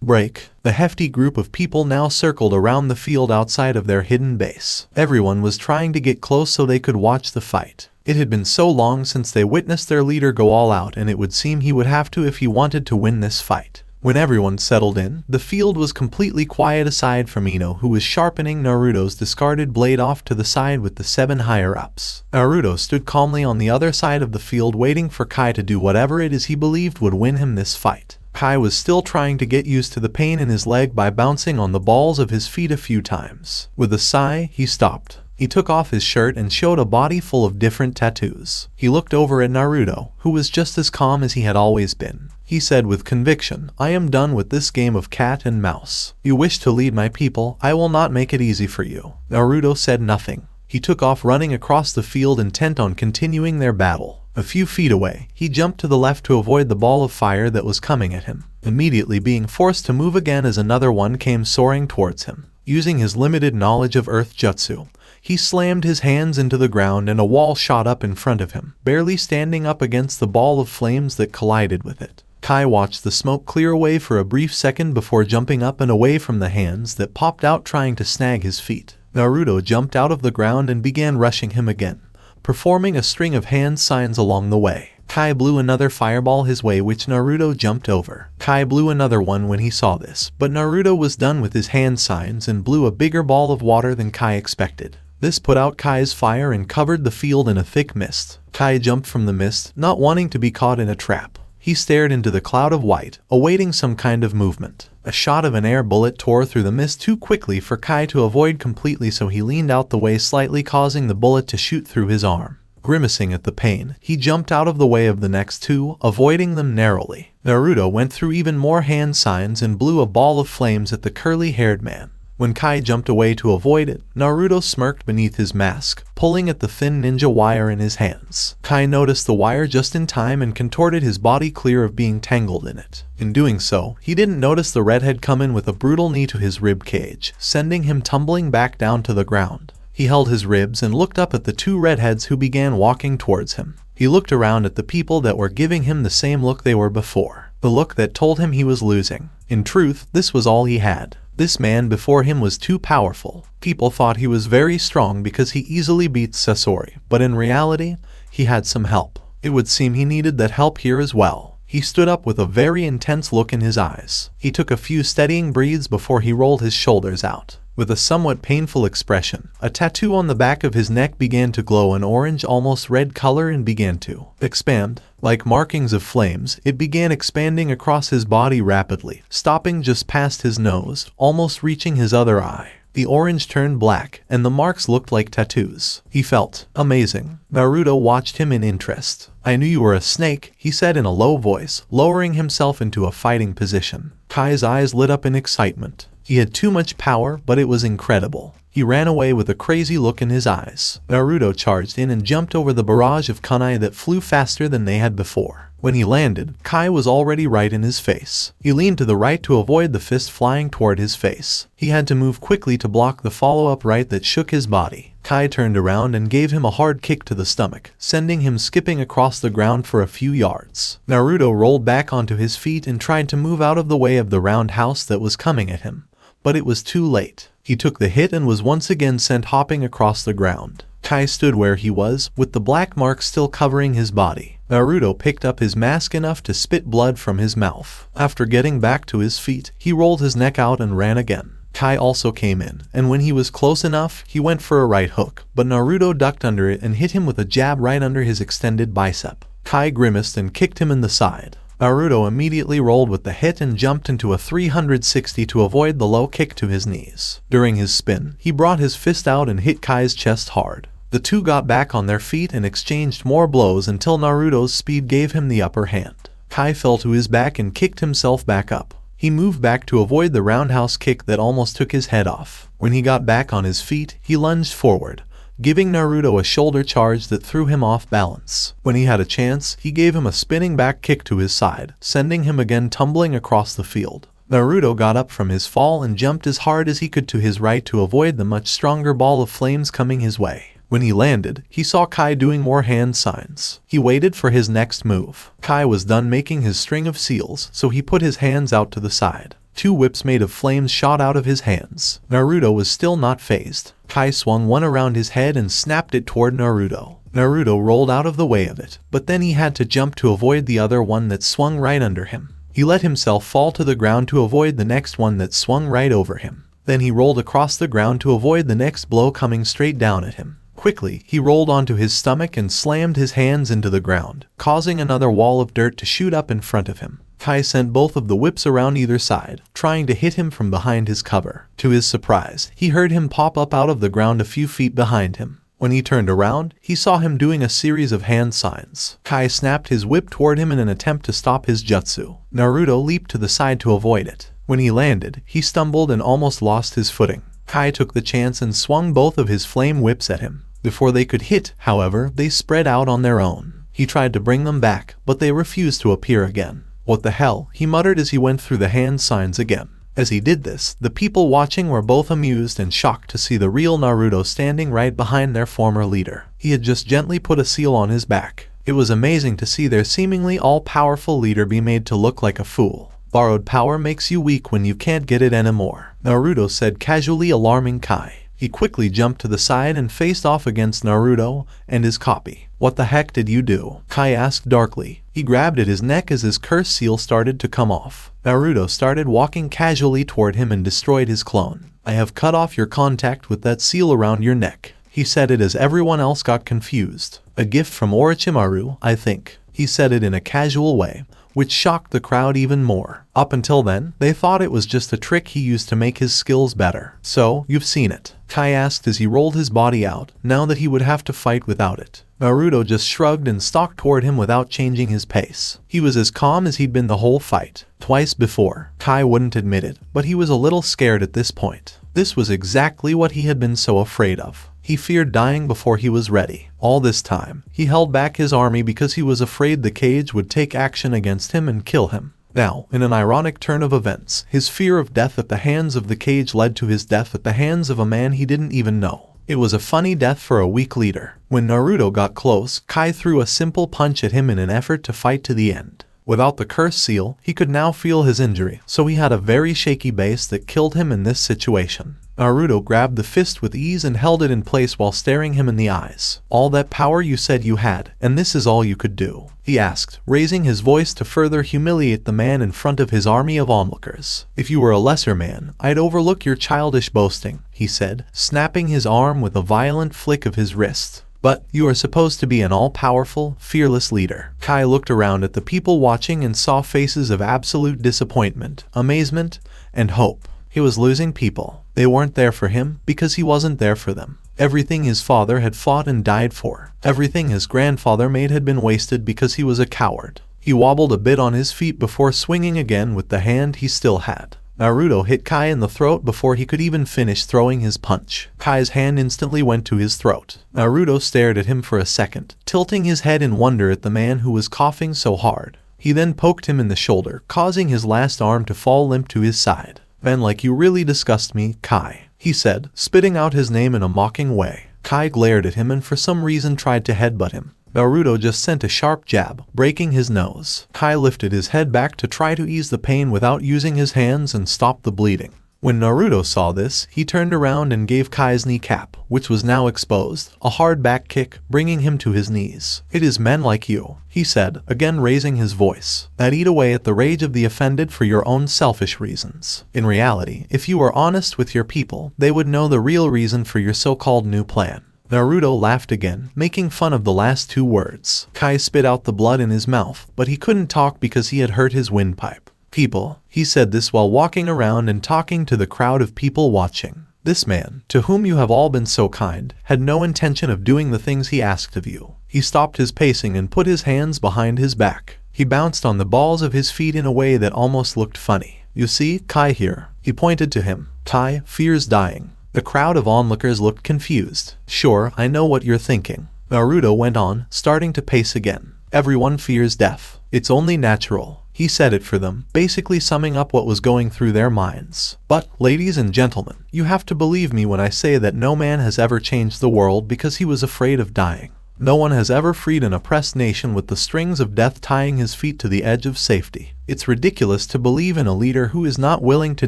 Break. The hefty group of people now circled around the field outside of their hidden base. Everyone was trying to get close so they could watch the fight. It had been so long since they witnessed their leader go all out, and it would seem he would have to if he wanted to win this fight. When everyone settled in, the field was completely quiet aside from Ino, who was sharpening Naruto's discarded blade off to the side with the 7 higher-ups. Naruto stood calmly on the other side of the field waiting for Kai to do whatever it is he believed would win him this fight. Kai was still trying to get used to the pain in his leg by bouncing on the balls of his feet a few times. With a sigh, he stopped. He took off his shirt and showed a body full of different tattoos. He looked over at Naruto, who was just as calm as he had always been. He said with conviction, "I am done with this game of cat and mouse. You wish to lead my people, I will not make it easy for you." Naruto said nothing. He took off running across the field intent on continuing their battle. A few feet away, he jumped to the left to avoid the ball of fire that was coming at him, immediately being forced to move again as another one came soaring towards him. Using his limited knowledge of earth jutsu, he slammed his hands into the ground and a wall shot up in front of him, barely standing up against the ball of flames that collided with it. Kai watched the smoke clear away for a brief second before jumping up and away from the hands that popped out trying to snag his feet. Naruto jumped out of the ground and began rushing him again, performing a string of hand signs along the way. Kai blew another fireball his way which Naruto jumped over. Kai blew another one when he saw this, but Naruto was done with his hand signs and blew a bigger ball of water than Kai expected. This put out Kai's fire and covered the field in a thick mist. Kai jumped from the mist, not wanting to be caught in a trap. He stared into the cloud of white, awaiting some kind of movement. A shot of an air bullet tore through the mist too quickly for Kai to avoid completely, so he leaned out the way slightly, causing the bullet to shoot through his arm. Grimacing at the pain, he jumped out of the way of the next two, avoiding them narrowly. Naruto went through even more hand signs and blew a ball of flames at the curly-haired man. When Kai jumped away to avoid it, Naruto smirked beneath his mask, pulling at the thin ninja wire in his hands. Kai noticed the wire just in time and contorted his body clear of being tangled in it. In doing so, he didn't notice the redhead come in with a brutal knee to his rib cage, sending him tumbling back down to the ground. He held his ribs and looked up at the two redheads who began walking towards him. He looked around at the people that were giving him the same look they were before, the look that told him he was losing. In truth, this was all he had. This man before him was too powerful. People thought he was very strong because he easily beat Sasori, but in reality, he had some help. It would seem he needed that help here as well. He stood up with a very intense look in his eyes. He took a few steadying breaths before he rolled his shoulders out. With a somewhat painful expression, a tattoo on the back of his neck began to glow an orange, almost red color and began to expand. Like markings of flames, it began expanding across his body rapidly, stopping just past his nose, almost reaching his other eye. The orange turned black, and the marks looked like tattoos. He felt amazing. Naruto watched him in interest. "I knew you were a snake," he said in a low voice, lowering himself into a fighting position. Kai's eyes lit up in excitement. He had too much power, but it was incredible. He ran away with a crazy look in his eyes. Naruto charged in and jumped over the barrage of kunai that flew faster than they had before. When he landed, Kai was already right in his face. He leaned to the right to avoid the fist flying toward his face. He had to move quickly to block the follow-up right that shook his body. Kai turned around and gave him a hard kick to the stomach, sending him skipping across the ground for a few yards. Naruto rolled back onto his feet and tried to move out of the way of the roundhouse that was coming at him. But it was too late. He took the hit and was once again sent hopping across the ground. Kai stood where he was, with the black mark still covering his body. Naruto picked up his mask enough to spit blood from his mouth. After getting back to his feet, he rolled his neck out and ran again. Kai also came in, and when he was close enough, he went for a right hook, but Naruto ducked under it and hit him with a jab right under his extended bicep. Kai grimaced and kicked him in the side. Naruto immediately rolled with the hit and jumped into a 360 to avoid the low kick to his knees. During his spin, he brought his fist out and hit Kai's chest hard. The two got back on their feet and exchanged more blows until Naruto's speed gave him the upper hand. Kai fell to his back and kicked himself back up. He moved back to avoid the roundhouse kick that almost took his head off. When he got back on his feet, he lunged forward, giving Naruto a shoulder charge that threw him off balance. When he had a chance, he gave him a spinning back kick to his side, sending him again tumbling across the field. Naruto got up from his fall and jumped as hard as he could to his right to avoid the much stronger ball of flames coming his way. When he landed, he saw Kai doing more hand signs. He waited for his next move. Kai was done making his string of seals, so he put his hands out to the side. Two whips made of flames shot out of his hands. Naruto was still not phased. Kai swung one around his head and snapped it toward Naruto. Naruto rolled out of the way of it, but then he had to jump to avoid the other one that swung right under him. He let himself fall to the ground to avoid the next one that swung right over him. Then he rolled across the ground to avoid the next blow coming straight down at him. Quickly, he rolled onto his stomach and slammed his hands into the ground, causing another wall of dirt to shoot up in front of him. Kai sent both of the whips around either side, trying to hit him from behind his cover. To his surprise, he heard him pop up out of the ground a few feet behind him. When he turned around, he saw him doing a series of hand signs. Kai snapped his whip toward him in an attempt to stop his jutsu. Naruto leaped to the side to avoid it. When he landed, he stumbled and almost lost his footing. Kai took the chance and swung both of his flame whips at him. Before they could hit, however, they spread out on their own. He tried to bring them back, but they refused to appear again. "What the hell?" he muttered as he went through the hand signs again. As he did this, the people watching were both amused and shocked to see the real Naruto standing right behind their former leader. He had just gently put a seal on his back. It was amazing to see their seemingly all-powerful leader be made to look like a fool. Borrowed power makes you weak when you can't get it anymore, Naruto said casually, alarming Kai. He quickly jumped to the side and faced off against Naruto and his copy. "What the heck did you do?" Kai asked darkly. He grabbed at his neck as his curse seal started to come off. Naruto started walking casually toward him and destroyed his clone. "I have cut off your contact with that seal around your neck." He said it as everyone else got confused. "A gift from Orochimaru, I think." He said it in a casual way, which shocked the crowd even more. Up until then, they thought it was just a trick he used to make his skills better. "So, you've seen it?" Kai asked as he rolled his body out, now that he would have to fight without it. Naruto just shrugged and stalked toward him without changing his pace. He was as calm as he'd been the whole fight. Twice before, Kai wouldn't admit it, but he was a little scared at this point. This was exactly what he had been so afraid of. He feared dying before he was ready. All this time, he held back his army because he was afraid the cage would take action against him and kill him. Now, in an ironic turn of events, his fear of death at the hands of the cage led to his death at the hands of a man he didn't even know. It was a funny death for a weak leader. When Naruto got close, Kai threw a simple punch at him in an effort to fight to the end. Without the curse seal, he could now feel his injury, so he had a very shaky base that killed him in this situation. Naruto grabbed the fist with ease and held it in place while staring him in the eyes. "All that power you said you had, and this is all you could do?" he asked, raising his voice to further humiliate the man in front of his army of onlookers. "If you were a lesser man, I'd overlook your childish boasting," he said, snapping his arm with a violent flick of his wrist. "But you are supposed to be an all-powerful, fearless leader." Kai looked around at the people watching and saw faces of absolute disappointment, amazement, and hope. He was losing people. They weren't there for him because he wasn't there for them. Everything his father had fought and died for, everything his grandfather made had been wasted because he was a coward. He wobbled a bit on his feet before swinging again with the hand he still had. Naruto hit Kai in the throat before he could even finish throwing his punch. Kai's hand instantly went to his throat. Naruto stared at him for a second, tilting his head in wonder at the man who was coughing so hard. He then poked him in the shoulder, causing his last arm to fall limp to his side. "Man, like you really disgust me, Kai," he said, spitting out his name in a mocking way. Kai glared at him and for some reason tried to headbutt him. Naruto just sent a sharp jab, breaking his nose. Kai lifted his head back to try to ease the pain without using his hands and stop the bleeding. When Naruto saw this, he turned around and gave Kai's kneecap, which was now exposed, a hard back kick, bringing him to his knees. "It is men like you," he said, again raising his voice, "that eat away at the rage of the offended for your own selfish reasons. In reality, if you were honest with your people, they would know the real reason for your so-called new plan." Naruto laughed again, making fun of the last two words. Kai spit out the blood in his mouth, but he couldn't talk because he had hurt his windpipe. "People," he said this while walking around and talking to the crowd of people watching. "This man, to whom you have all been so kind, had no intention of doing the things he asked of you." He stopped his pacing and put his hands behind his back. He bounced on the balls of his feet in a way that almost looked funny. "You see, Kai here." He pointed to him. "Kai fears dying." The crowd of onlookers looked confused. "Sure, I know what you're thinking." Naruto went on, starting to pace again. "Everyone fears death. It's only natural." He said it for them, basically summing up what was going through their minds. "But, ladies and gentlemen, you have to believe me when I say that no man has ever changed the world because he was afraid of dying. No one has ever freed an oppressed nation with the strings of death tying his feet to the edge of safety. It's ridiculous to believe in a leader who is not willing to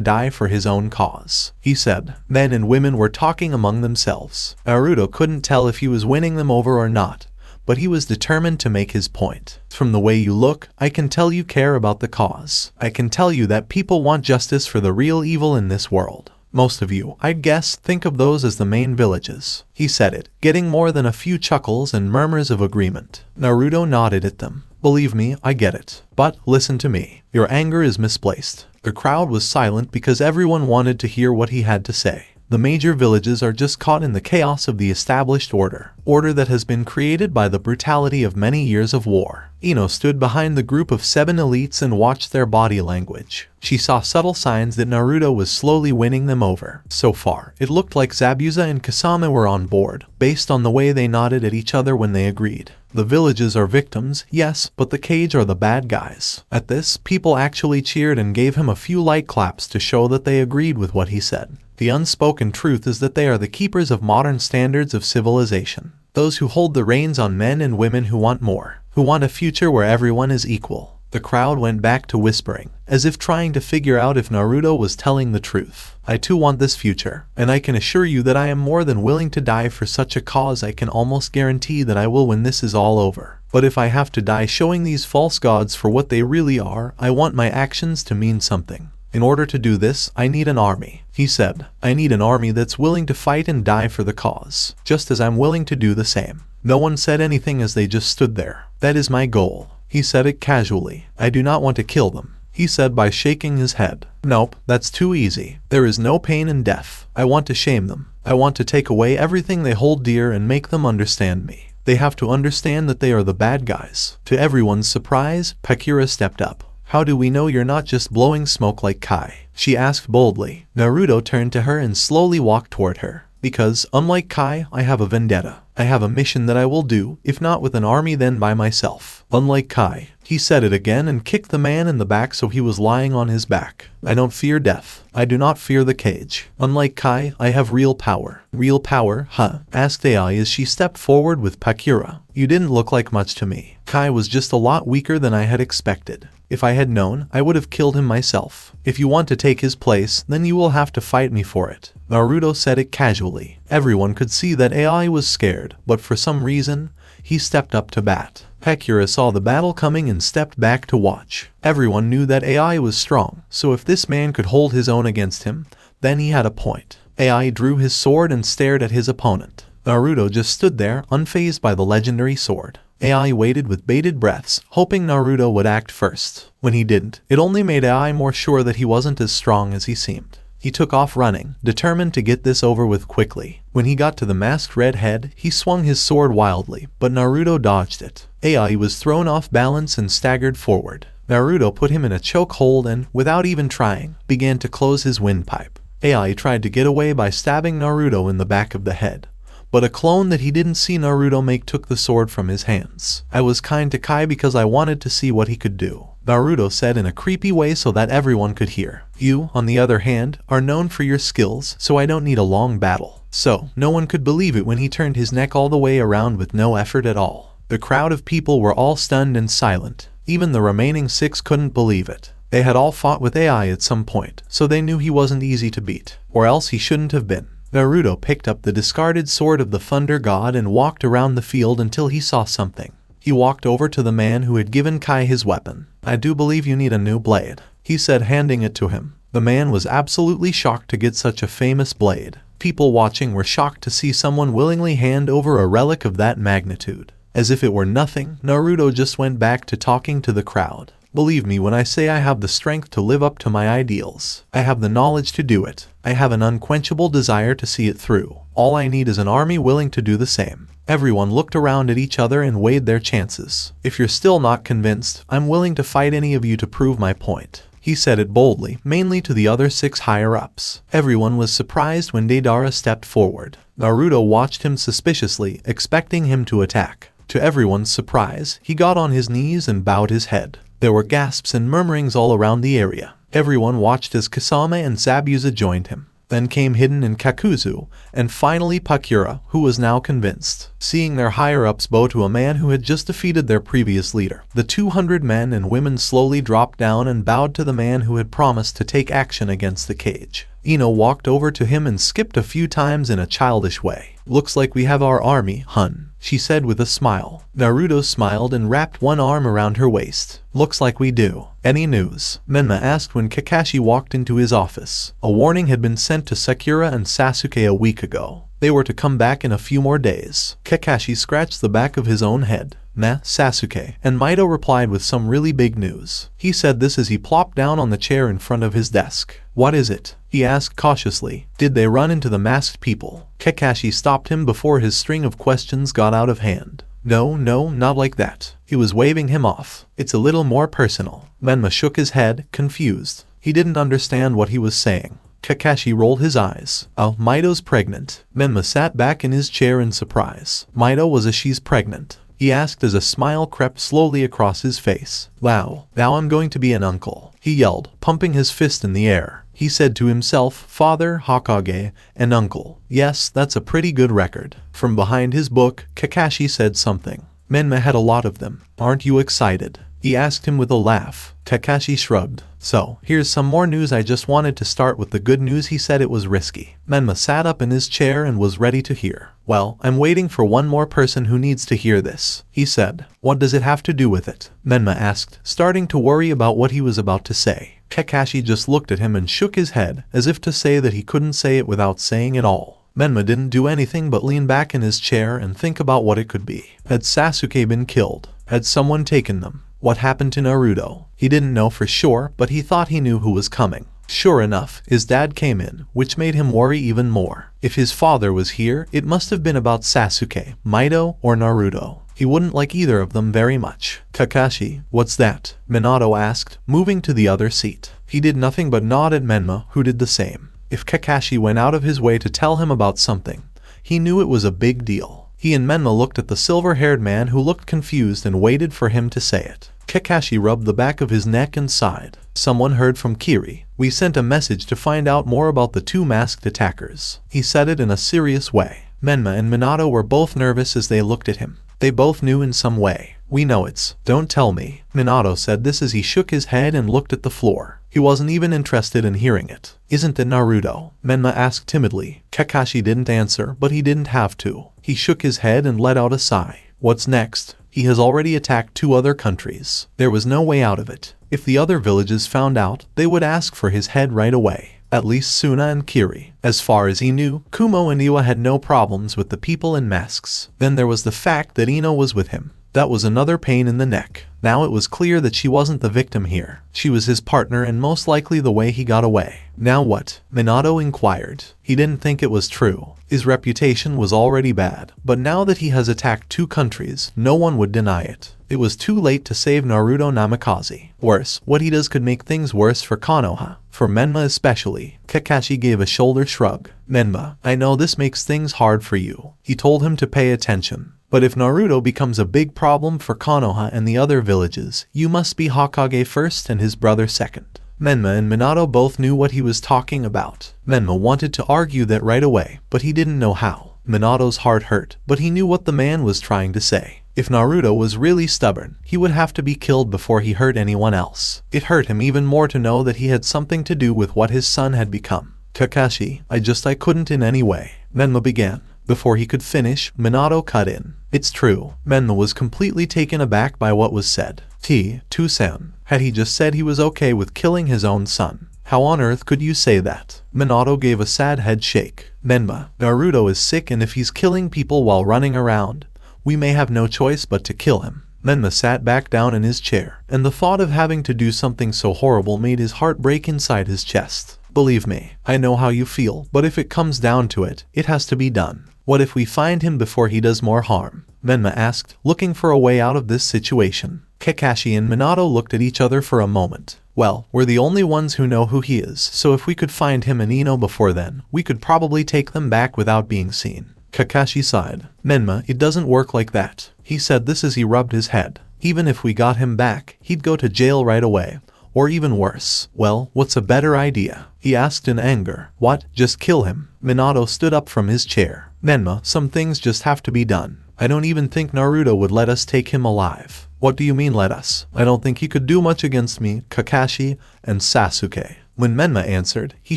die for his own cause," he said. Men and women were talking among themselves. Naruto couldn't tell if he was winning them over or not, but he was determined to make his point. "From the way you look, I can tell you care about the cause. I can tell you that people want justice for the real evil in this world. Most of you, I'd guess, think of those as the main villages." He said it, getting more than a few chuckles and murmurs of agreement. Naruto nodded at them. "Believe me, I get it. But listen to me. Your anger is misplaced." The crowd was silent because everyone wanted to hear what he had to say. "The major villages are just caught in the chaos of the established order that has been created by the brutality of many years of war." Ino stood behind the group of 7 elites and watched their body language. She saw subtle signs that Naruto was slowly winning them over. So far, it looked like Zabuza and Kasame were on board, based on the way they nodded at each other when they agreed. "The villages are victims, yes, but the Cage are the bad guys." At this, people actually cheered and gave him a few light claps to show that they agreed with what he said. The unspoken truth is that they are the keepers of modern standards of civilization. Those who hold the reins on men and women who want more, who want a future where everyone is equal. The crowd went back to whispering, as if trying to figure out if Naruto was telling the truth. "I too want this future, and I can assure you that I am more than willing to die for such a cause. I can almost guarantee that I will when this is all over. But if I have to die showing these false gods for what they really are, I want my actions to mean something. In order to do this, I need an army," he said. "I need an army that's willing to fight and die for the cause, just as I'm willing to do the same." No one said anything as they just stood there. "That is my goal." He said it casually. "I do not want to kill them," he said by shaking his head. "Nope, that's too easy. There is no pain in death. I want to shame them. I want to take away everything they hold dear and make them understand me. They have to understand that they are the bad guys." To everyone's surprise, Pakura stepped up. "How do we know you're not just blowing smoke like Kai?" she asked boldly. Naruto turned to her and slowly walked toward her. "Because, unlike Kai, I have a vendetta. I have a mission that I will do, if not with an army then by myself." "Unlike Kai," he said it again and kicked the man in the back so he was lying on his back. "I don't fear death. I do not fear the cage. Unlike Kai, I have real power." "Real power, huh?" asked Ai as she stepped forward with Pakura. "You didn't look like much to me. Kai was just a lot weaker than I had expected. If I had known, I would have killed him myself. If you want to take his place, then you will have to fight me for it." Naruto said it casually. Everyone could see that Ai was scared, but for some reason, he stepped up to bat. Pakura saw the battle coming and stepped back to watch. Everyone knew that Ai was strong, so if this man could hold his own against him, then he had a point. Ai drew his sword and stared at his opponent. Naruto just stood there, unfazed by the legendary sword. Ai waited with bated breaths, hoping Naruto would act first. When he didn't, it only made Ai more sure that he wasn't as strong as he seemed. He took off running, determined to get this over with quickly. When he got to the masked redhead, he swung his sword wildly, but Naruto dodged it. Ai was thrown off balance and staggered forward. Naruto put him in a chokehold and, without even trying, began to close his windpipe. Ai tried to get away by stabbing Naruto in the back of the head, but a clone that he didn't see Naruto make took the sword from his hands. "I was kind to Kai because I wanted to see what he could do," Naruto said in a creepy way so that everyone could hear. "You, on the other hand, are known for your skills, so I don't need a long battle." So, no one could believe it when he turned his neck all the way around with no effort at all. The crowd of people were all stunned and silent. Even the remaining 6 couldn't believe it. They had all fought with AI at some point, so they knew he wasn't easy to beat, or else he shouldn't have been. Naruto picked up the discarded sword of the Thunder God and walked around the field until he saw something. He walked over to the man who had given Kai his weapon. "I do believe you need a new blade," he said, handing it to him. The man was absolutely shocked to get such a famous blade. People watching were shocked to see someone willingly hand over a relic of that magnitude. As if it were nothing, Naruto just went back to talking to the crowd. "Believe me when I say I have the strength to live up to my ideals. I have the knowledge to do it. I have an unquenchable desire to see it through. All I need is an army willing to do the same." Everyone looked around at each other and weighed their chances. "If you're still not convinced, I'm willing to fight any of you to prove my point." He said it boldly, mainly to the other 6 higher-ups. Everyone was surprised when Deidara stepped forward. Naruto watched him suspiciously, expecting him to attack. To everyone's surprise, he got on his knees and bowed his head. There were gasps and murmurings all around the area. Everyone watched as Kasame and Zabuza joined him. Then came Hiden and Kakuzu, and finally Pakura, who was now convinced. Seeing their higher-ups bow to a man who had just defeated their previous leader, the 200 men and women slowly dropped down and bowed to the man who had promised to take action against the cage. Ino walked over to him and skipped a few times in a childish way. "Looks like we have our army, hun," she said with a smile. Naruto smiled and wrapped one arm around her waist. "Looks like we do. Any news?" Menma asked when Kakashi walked into his office. A warning had been sent to Sakura and Sasuke a week ago. They were to come back in a few more days. Kakashi scratched the back of his own head. "Nah, Sasuke," and Mito replied with some really big news. He said this as he plopped down on the chair in front of his desk. "What is it?" he asked cautiously. "Did they run into the masked people?" Kakashi stopped him before his string of questions got out of hand. No, not like that." He was waving him off. "It's a little more personal." Menma shook his head, confused. He didn't understand what he was saying. Kakashi rolled his eyes. "Oh, Mito's pregnant." Menma sat back in his chair in surprise. "Mito was she's pregnant?" he asked as a smile crept slowly across his face. "Wow, now I'm going to be an uncle," he yelled, pumping his fist in the air. He said to himself, "Father, Hakage, and uncle. Yes, that's a pretty good record." From behind his book, Kakashi said something. Menma had a lot of them. "Aren't you excited?" he asked him with a laugh. Kakashi shrugged. "So, here's some more news. I just wanted to start with the good news." He said it was risky. Menma sat up in his chair and was ready to hear. "Well, I'm waiting for one more person who needs to hear this," he said. "What does it have to do with it?" Menma asked, starting to worry about what he was about to say. Kakashi just looked at him and shook his head, as if to say that he couldn't say it without saying it all. Menma didn't do anything but lean back in his chair and think about what it could be. Had Sasuke been killed? Had someone taken them? What happened to Naruto? He didn't know for sure, but he thought he knew who was coming. Sure enough, his dad came in, which made him worry even more. If his father was here, it must have been about Sasuke, Mito, or Naruto. He wouldn't like either of them very much. "Kakashi, what's that?" Minato asked, moving to the other seat. He did nothing but nod at Menma, who did the same. If Kakashi went out of his way to tell him about something, he knew it was a big deal. He and Menma looked at the silver-haired man who looked confused and waited for him to say it. Kakashi rubbed the back of his neck and sighed. "Someone heard from Kiri. We sent a message to find out more about the 2 masked attackers." He said it in a serious way. Menma and Minato were both nervous as they looked at him. They both knew in some way. "We know it's. Don't tell me." Minato said this as he shook his head and looked at the floor. He wasn't even interested in hearing it. "Isn't it Naruto?" Menma asked timidly. Kakashi didn't answer, but he didn't have to. He shook his head and let out a sigh. "What's next? He has already attacked 2 other countries. There was no way out of it. If the other villages found out, they would ask for his head right away. At least Suna and Kiri. As far as he knew, Kumo and Iwa had no problems with the people in masks. Then there was the fact that Ino was with him. That was another pain in the neck. Now it was clear that she wasn't the victim here. She was his partner and most likely the way he got away. Now what? Minato inquired. He didn't think it was true. His reputation was already bad. But now that he has attacked 2 countries, no one would deny it. It was too late to save Naruto Namikaze. Worse, what he does could make things worse for Konoha. For Menma especially. Kakashi gave a shoulder shrug. "Menma, I know this makes things hard for you." He told him to pay attention. "But if Naruto becomes a big problem for Konoha and the other villages, you must be Hakage first and his brother second." Menma and Minato both knew what he was talking about. Menma wanted to argue that right away, but he didn't know how. Minato's heart hurt, but he knew what the man was trying to say. If Naruto was really stubborn, he would have to be killed before he hurt anyone else. It hurt him even more to know that he had something to do with what his son had become. Kakashi, I couldn't in any way. Menma began. Before he could finish, Minato cut in. It's true. Menma was completely taken aback by what was said. Toussaint, had he just said he was okay with killing his own son? How on earth could you say that? Minato gave a sad head shake. Menma, Naruto is sick, and if he's killing people while running around, we may have no choice but to kill him. Menma sat back down in his chair, and the thought of having to do something so horrible made his heart break inside his chest. Believe me, I know how you feel, but if it comes down to it, it has to be done. What if we find him before he does more harm? Menma asked, looking for a way out of this situation. Kakashi and Minato looked at each other for a moment. Well, we're the only ones who know who he is, so if we could find him and Ino before then, we could probably take them back without being seen. Kakashi sighed. Menma, it doesn't work like that. He said this as he rubbed his head. Even if we got him back, he'd go to jail right away. Or even worse. Well, what's a better idea? He asked in anger. What? Just kill him? Minato stood up from his chair. Menma, some things just have to be done. I don't even think Naruto would let us take him alive. What do you mean let us? I don't think he could do much against me, Kakashi, and Sasuke. When Menma answered, he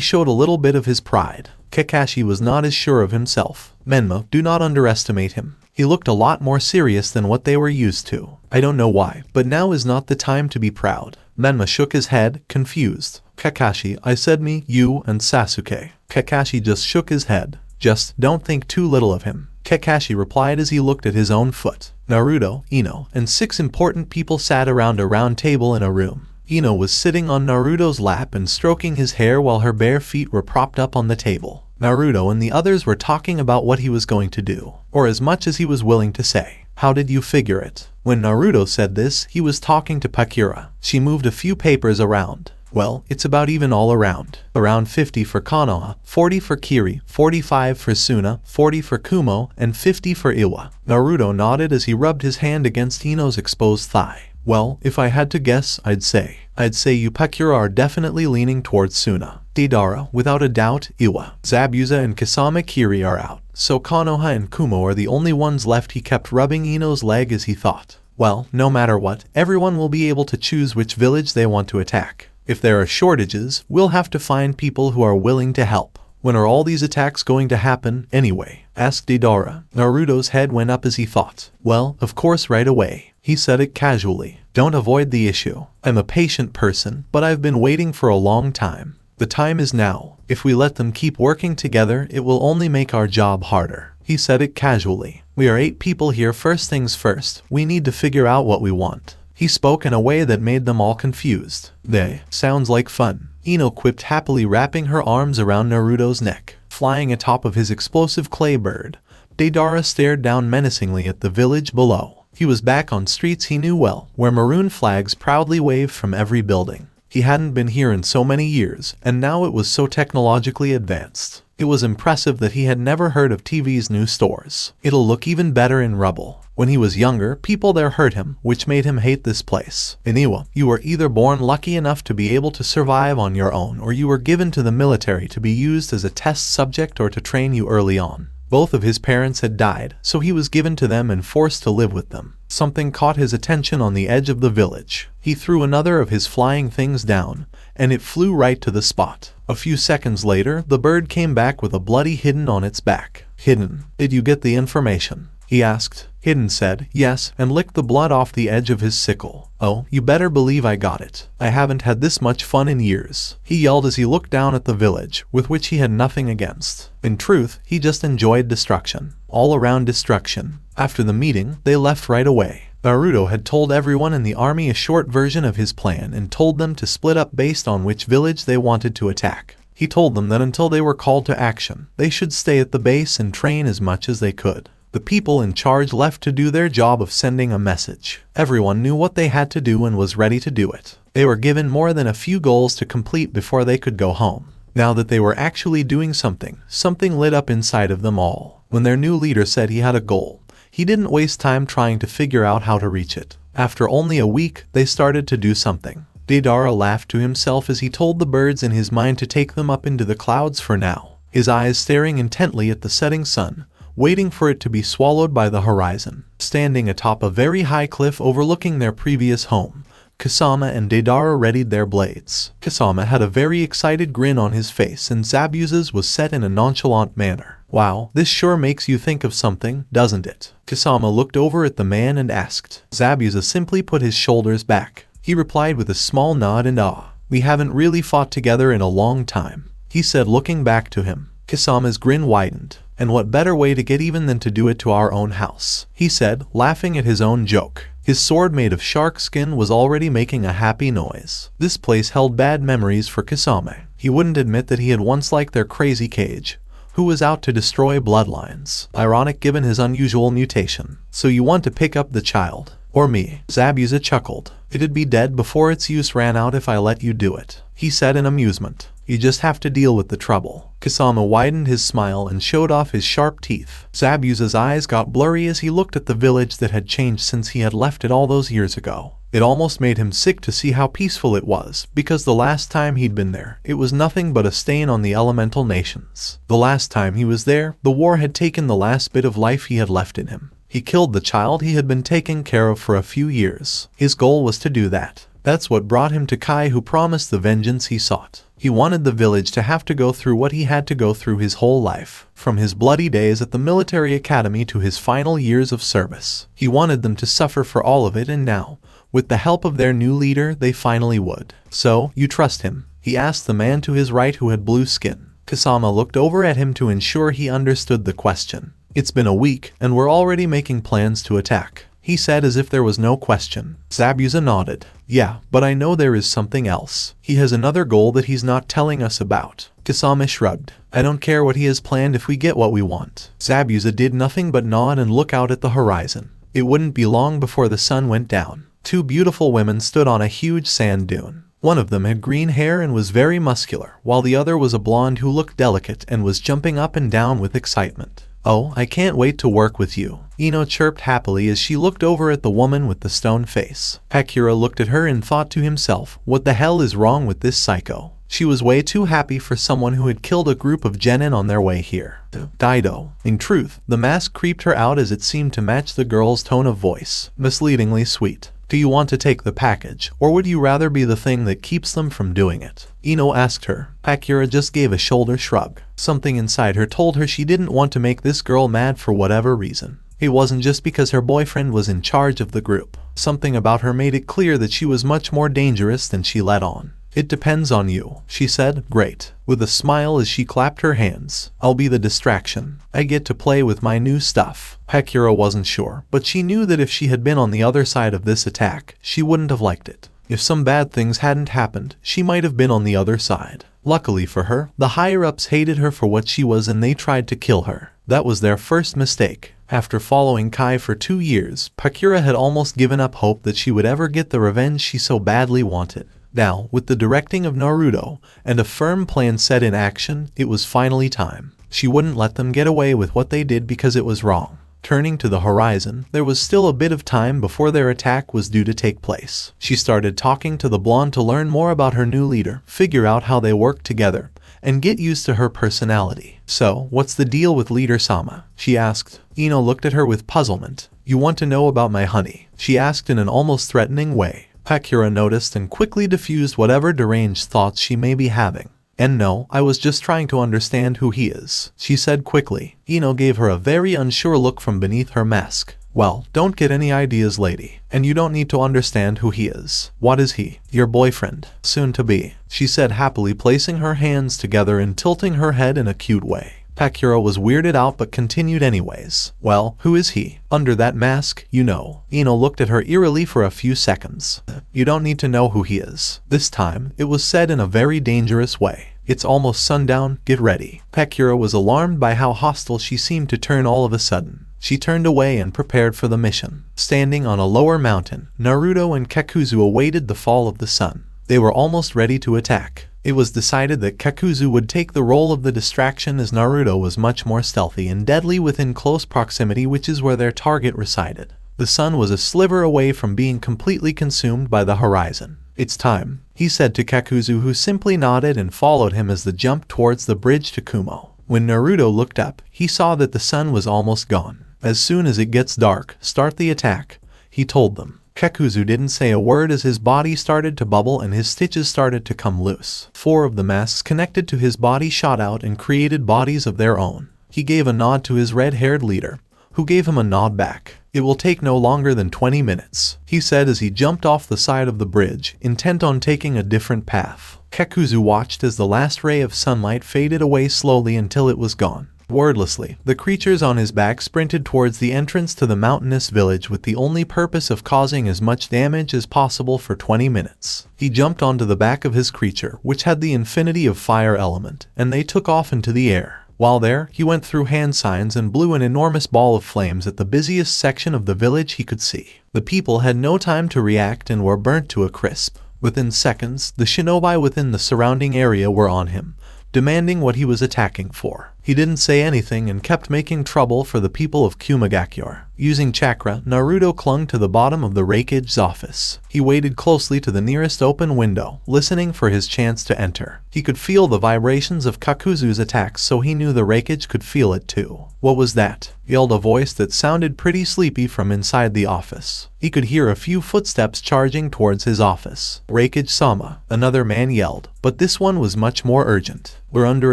showed a little bit of his pride. Kakashi was not as sure of himself. Menma, do not underestimate him. He looked a lot more serious than what they were used to. I don't know why, but now is not the time to be proud. Menma shook his head, confused. Kakashi, I said me, you, and Sasuke. Kakashi just shook his head. Just don't think too little of him. Kakashi replied as he looked at his own foot. Naruto, Ino, and 6 important people sat around a round table in a room. Ino was sitting on Naruto's lap and stroking his hair while her bare feet were propped up on the table. Naruto and the others were talking about what he was going to do, or as much as he was willing to say. How did you figure it? When Naruto said this, he was talking to Pakura. She moved a few papers around. Well, it's about even all around. Around 50 for Konoha, 40 for Kiri, 45 for Suna, 40 for Kumo, and 50 for Iwa. Naruto nodded as he rubbed his hand against Ino's exposed thigh. Well, if I had to guess, I'd say you Pakura are definitely leaning towards Suna. Deidara, without a doubt, Iwa. Zabuza and Kasama Kiri are out, so Konoha and Kumo are the only ones left. He kept rubbing Ino's leg as he thought. Well, no matter what, everyone will be able to choose which village they want to attack. If there are shortages, we'll have to find people who are willing to help. When are all these attacks going to happen, anyway? Asked Deidara. Naruto's head went up as he thought. Well, of course right away. He said it casually. Don't avoid the issue. I'm a patient person, but I've been waiting for a long time. The time is now. If we let them keep working together, it will only make our job harder. He said it casually. We are 8 people here. First things first, we need to figure out what we want. He spoke in a way that made them all confused. They, sounds like fun. Ino quipped happily, wrapping her arms around Naruto's neck. Flying atop of his explosive clay bird, Deidara stared down menacingly at the village below. He was back on streets he knew well, where maroon flags proudly waved from every building. He hadn't been here in so many years, and now it was so technologically advanced. It was impressive that he had never heard of TV's new stores. It'll look even better in rubble. When he was younger, people there hurt him, which made him hate this place. In Iwa, you were either born lucky enough to be able to survive on your own, or you were given to the military to be used as a test subject or to train you early on. Both of his parents had died, so he was given to them and forced to live with them. Something caught his attention on the edge of the village. He threw another of his flying things down, and it flew right to the spot. A few seconds later, the bird came back with a bloody Hidden on its back. Hidden, did you get the information? He asked. Hidden said, yes, and licked the blood off the edge of his sickle. Oh, you better believe I got it. I haven't had this much fun in years. He yelled as he looked down at the village, with which he had nothing against. In truth, he just enjoyed destruction. All around destruction. After the meeting, they left right away. Naruto had told everyone in the army a short version of his plan and told them to split up based on which village they wanted to attack. He told them that until they were called to action, they should stay at the base and train as much as they could. The people in charge left to do their job of sending a message. Everyone knew what they had to do and was ready to do it. They were given more than a few goals to complete before they could go home. Now that they were actually doing something, something lit up inside of them all. When their new leader said he had a goal, he didn't waste time trying to figure out how to reach it. After only a week, they started to do something. Deidara laughed to himself as he told the birds in his mind to take them up into the clouds for now. His eyes staring intently at the setting sun, waiting for it to be swallowed by the horizon. Standing atop a very high cliff overlooking their previous home, Kusama and Deidara readied their blades. Kusama had a very excited grin on his face and Zabuza's was set in a nonchalant manner. Wow, this sure makes you think of something, doesn't it? Kusama looked over at the man and asked. Zabuza simply put his shoulders back. He replied with a small nod and we haven't really fought together in a long time, he said looking back to him. Kusama's grin widened. And what better way to get even than to do it to our own house, he said, laughing at his own joke. His sword made of shark skin was already making a happy noise. This place held bad memories for Kusama. He wouldn't admit that he had once liked their crazy Kage, who was out to destroy bloodlines. Ironic given his unusual mutation. So you want to pick up the child? Or me? Zabuza chuckled. It'd be dead before its use ran out if I let you do it, he said in amusement. You just have to deal with the trouble. Kusama widened his smile and showed off his sharp teeth. Zabuza's eyes got blurry as he looked at the village that had changed since he had left it all those years ago. It almost made him sick to see how peaceful it was, because the last time he'd been there, it was nothing but a stain on the elemental nations. The last time he was there, the war had taken the last bit of life he had left in him. He killed the child he had been taking care of for a few years. His goal was to do that. That's what brought him to Kai, who promised the vengeance he sought. He wanted the village to have to go through what he had to go through his whole life, from his bloody days at the military academy to his final years of service. He wanted them to suffer for all of it, and now, with the help of their new leader, they finally would. So, you trust him? He asked the man to his right who had blue skin. Kusama looked over at him to ensure he understood the question. It's been a week, and we're already making plans to attack, he said as if there was no question. Zabuza nodded. Yeah, but I know there is something else. He has another goal that he's not telling us about. Kusama shrugged. I don't care what he has planned if we get what we want. Zabuza did nothing but nod and look out at the horizon. It wouldn't be long before the sun went down. Two beautiful women stood on a huge sand dune. One of them had green hair and was very muscular, while the other was a blonde who looked delicate and was jumping up and down with excitement. Oh, I can't wait to work with you, Ino chirped happily as she looked over at the woman with the stone face. Hakura looked at her and thought to himself, what the hell is wrong with this psycho? She was way too happy for someone who had killed a group of genin on their way here. Dido. In truth, the mask creeped her out as it seemed to match the girl's tone of voice, misleadingly sweet. Do you want to take the package, or would you rather be the thing that keeps them from doing it? Ino asked her. Hakura just gave a shoulder shrug. Something inside her told her she didn't want to make this girl mad for whatever reason. It wasn't just because her boyfriend was in charge of the group. Something about her made it clear that she was much more dangerous than she let on. It depends on you, she said. Great, with a smile as she clapped her hands. I'll be the distraction. I get to play with my new stuff. Hakura wasn't sure, but she knew that if she had been on the other side of this attack, she wouldn't have liked it. If some bad things hadn't happened, she might have been on the other side. Luckily for her, the higher-ups hated her for what she was and they tried to kill her. That was their first mistake. After following Kai for 2 years, Hakura had almost given up hope that she would ever get the revenge she so badly wanted. Now, with the directing of Naruto and a firm plan set in action, it was finally time. She wouldn't let them get away with what they did because it was wrong. Turning to the horizon, there was still a bit of time before their attack was due to take place. She started talking to the blonde to learn more about her new leader, figure out how they work together, and get used to her personality. So, what's the deal with Leader Sama? She asked. Ino looked at her with puzzlement. You want to know about my honey? She asked in an almost threatening way. Hakura noticed and quickly diffused whatever deranged thoughts she may be having. And no, I was just trying to understand who he is, she said quickly. Ino gave her a very unsure look from beneath her mask. Well, don't get any ideas, lady. And you don't need to understand who he is. What is he? Your boyfriend. Soon to be, she said happily, placing her hands together and tilting her head in a cute way. Hakura was weirded out but continued anyways. Well, who is he? Under that mask, you know. Ino looked at her eerily for a few seconds. You don't need to know who he is. This time, it was said in a very dangerous way. It's almost sundown, get ready. Hakura was alarmed by how hostile she seemed to turn all of a sudden. She turned away and prepared for the mission. Standing on a lower mountain, Naruto and Kakuzu awaited the fall of the sun. They were almost ready to attack. It was decided that Kakuzu would take the role of the distraction as Naruto was much more stealthy and deadly within close proximity, which is where their target resided. The sun was a sliver away from being completely consumed by the horizon. It's time, he said to Kakuzu, who simply nodded and followed him as they jumped towards the bridge to Kumo. When Naruto looked up, he saw that the sun was almost gone. As soon as it gets dark, start the attack, he told them. Kakuzu didn't say a word as his body started to bubble and his stitches started to come loose. 4 of the masks connected to his body shot out and created bodies of their own. He gave a nod to his red-haired leader, who gave him a nod back. It will take no longer than 20 minutes, he said as he jumped off the side of the bridge, intent on taking a different path. Kakuzu watched as the last ray of sunlight faded away slowly until it was gone. Wordlessly, the creatures on his back sprinted towards the entrance to the mountainous village with the only purpose of causing as much damage as possible for 20 minutes. He jumped onto the back of his creature, which had the infinity of fire element, and they took off into the air. While there, he went through hand signs and blew an enormous ball of flames at the busiest section of the village he could see. The people had no time to react and were burnt to a crisp. Within seconds, the shinobi within the surrounding area were on him, demanding what he was attacking for. He didn't say anything and kept making trouble for the people of Kumagakure. Using chakra, Naruto clung to the bottom of the Rakage's office. He waited closely to the nearest open window, listening for his chance to enter. He could feel the vibrations of Kakuzu's attacks, so he knew the Rakage could feel it too. What was that? Yelled a voice that sounded pretty sleepy from inside the office. He could hear a few footsteps charging towards his office. Rakage-sama, another man yelled, but this one was much more urgent. We're under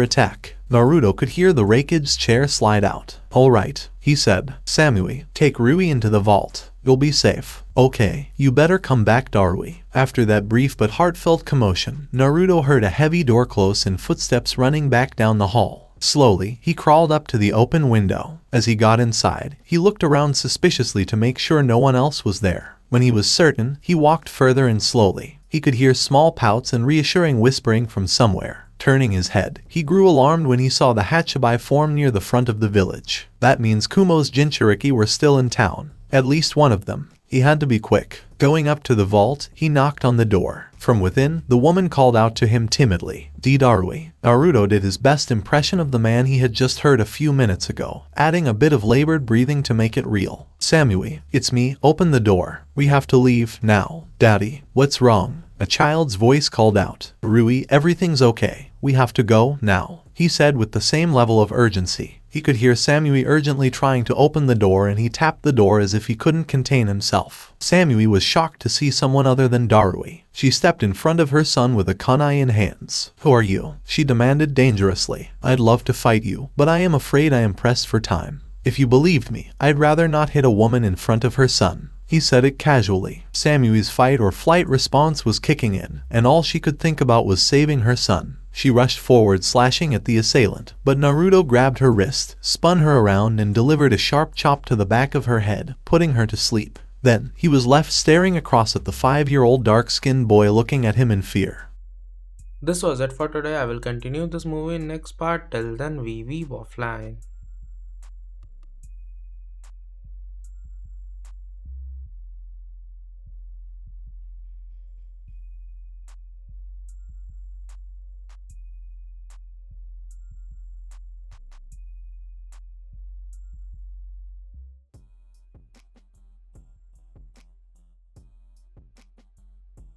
attack. Naruto could hear the Rakage's chair slide out. Alright, he said. Samui, take Rui into the vault. You'll be safe. Okay, you better come back, Darui. After that brief but heartfelt commotion, Naruto heard a heavy door close and footsteps running back down the hall. Slowly, he crawled up to the open window. As he got inside, he looked around suspiciously to make sure no one else was there. When he was certain, he walked further and slowly. He could hear small pouts and reassuring whispering from somewhere. Turning his head, he grew alarmed when he saw the Hachibai form near the front of the village. That means Kumo's Jinchuriki were still in town. At least one of them. He had to be quick. Going up to the vault, he knocked on the door. From within, the woman called out to him timidly, Darui. Naruto did his best impression of the man he had just heard a few minutes ago, adding a bit of labored breathing to make it real. Samui, it's me, open the door. We have to leave, now. Daddy, what's wrong? A child's voice called out. Rui, everything's okay. We have to go, now, he said with the same level of urgency. He could hear Samui urgently trying to open the door and he tapped the door as if he couldn't contain himself. Samui was shocked to see someone other than Darui. She stepped in front of her son with a kunai in hands. Who are you? She demanded dangerously. I'd love to fight you, but I am afraid I am pressed for time. If you believed me, I'd rather not hit a woman in front of her son. He said it casually. Samui's fight or flight response was kicking in, and all she could think about was saving her son. She rushed forward, slashing at the assailant, but Naruto grabbed her wrist, spun her around, and delivered a sharp chop to the back of her head, putting her to sleep. Then, he was left staring across at the 5-year-old dark-skinned boy looking at him in fear. This was it for today. I will continue this movie in next part. Till then, we weeb offline.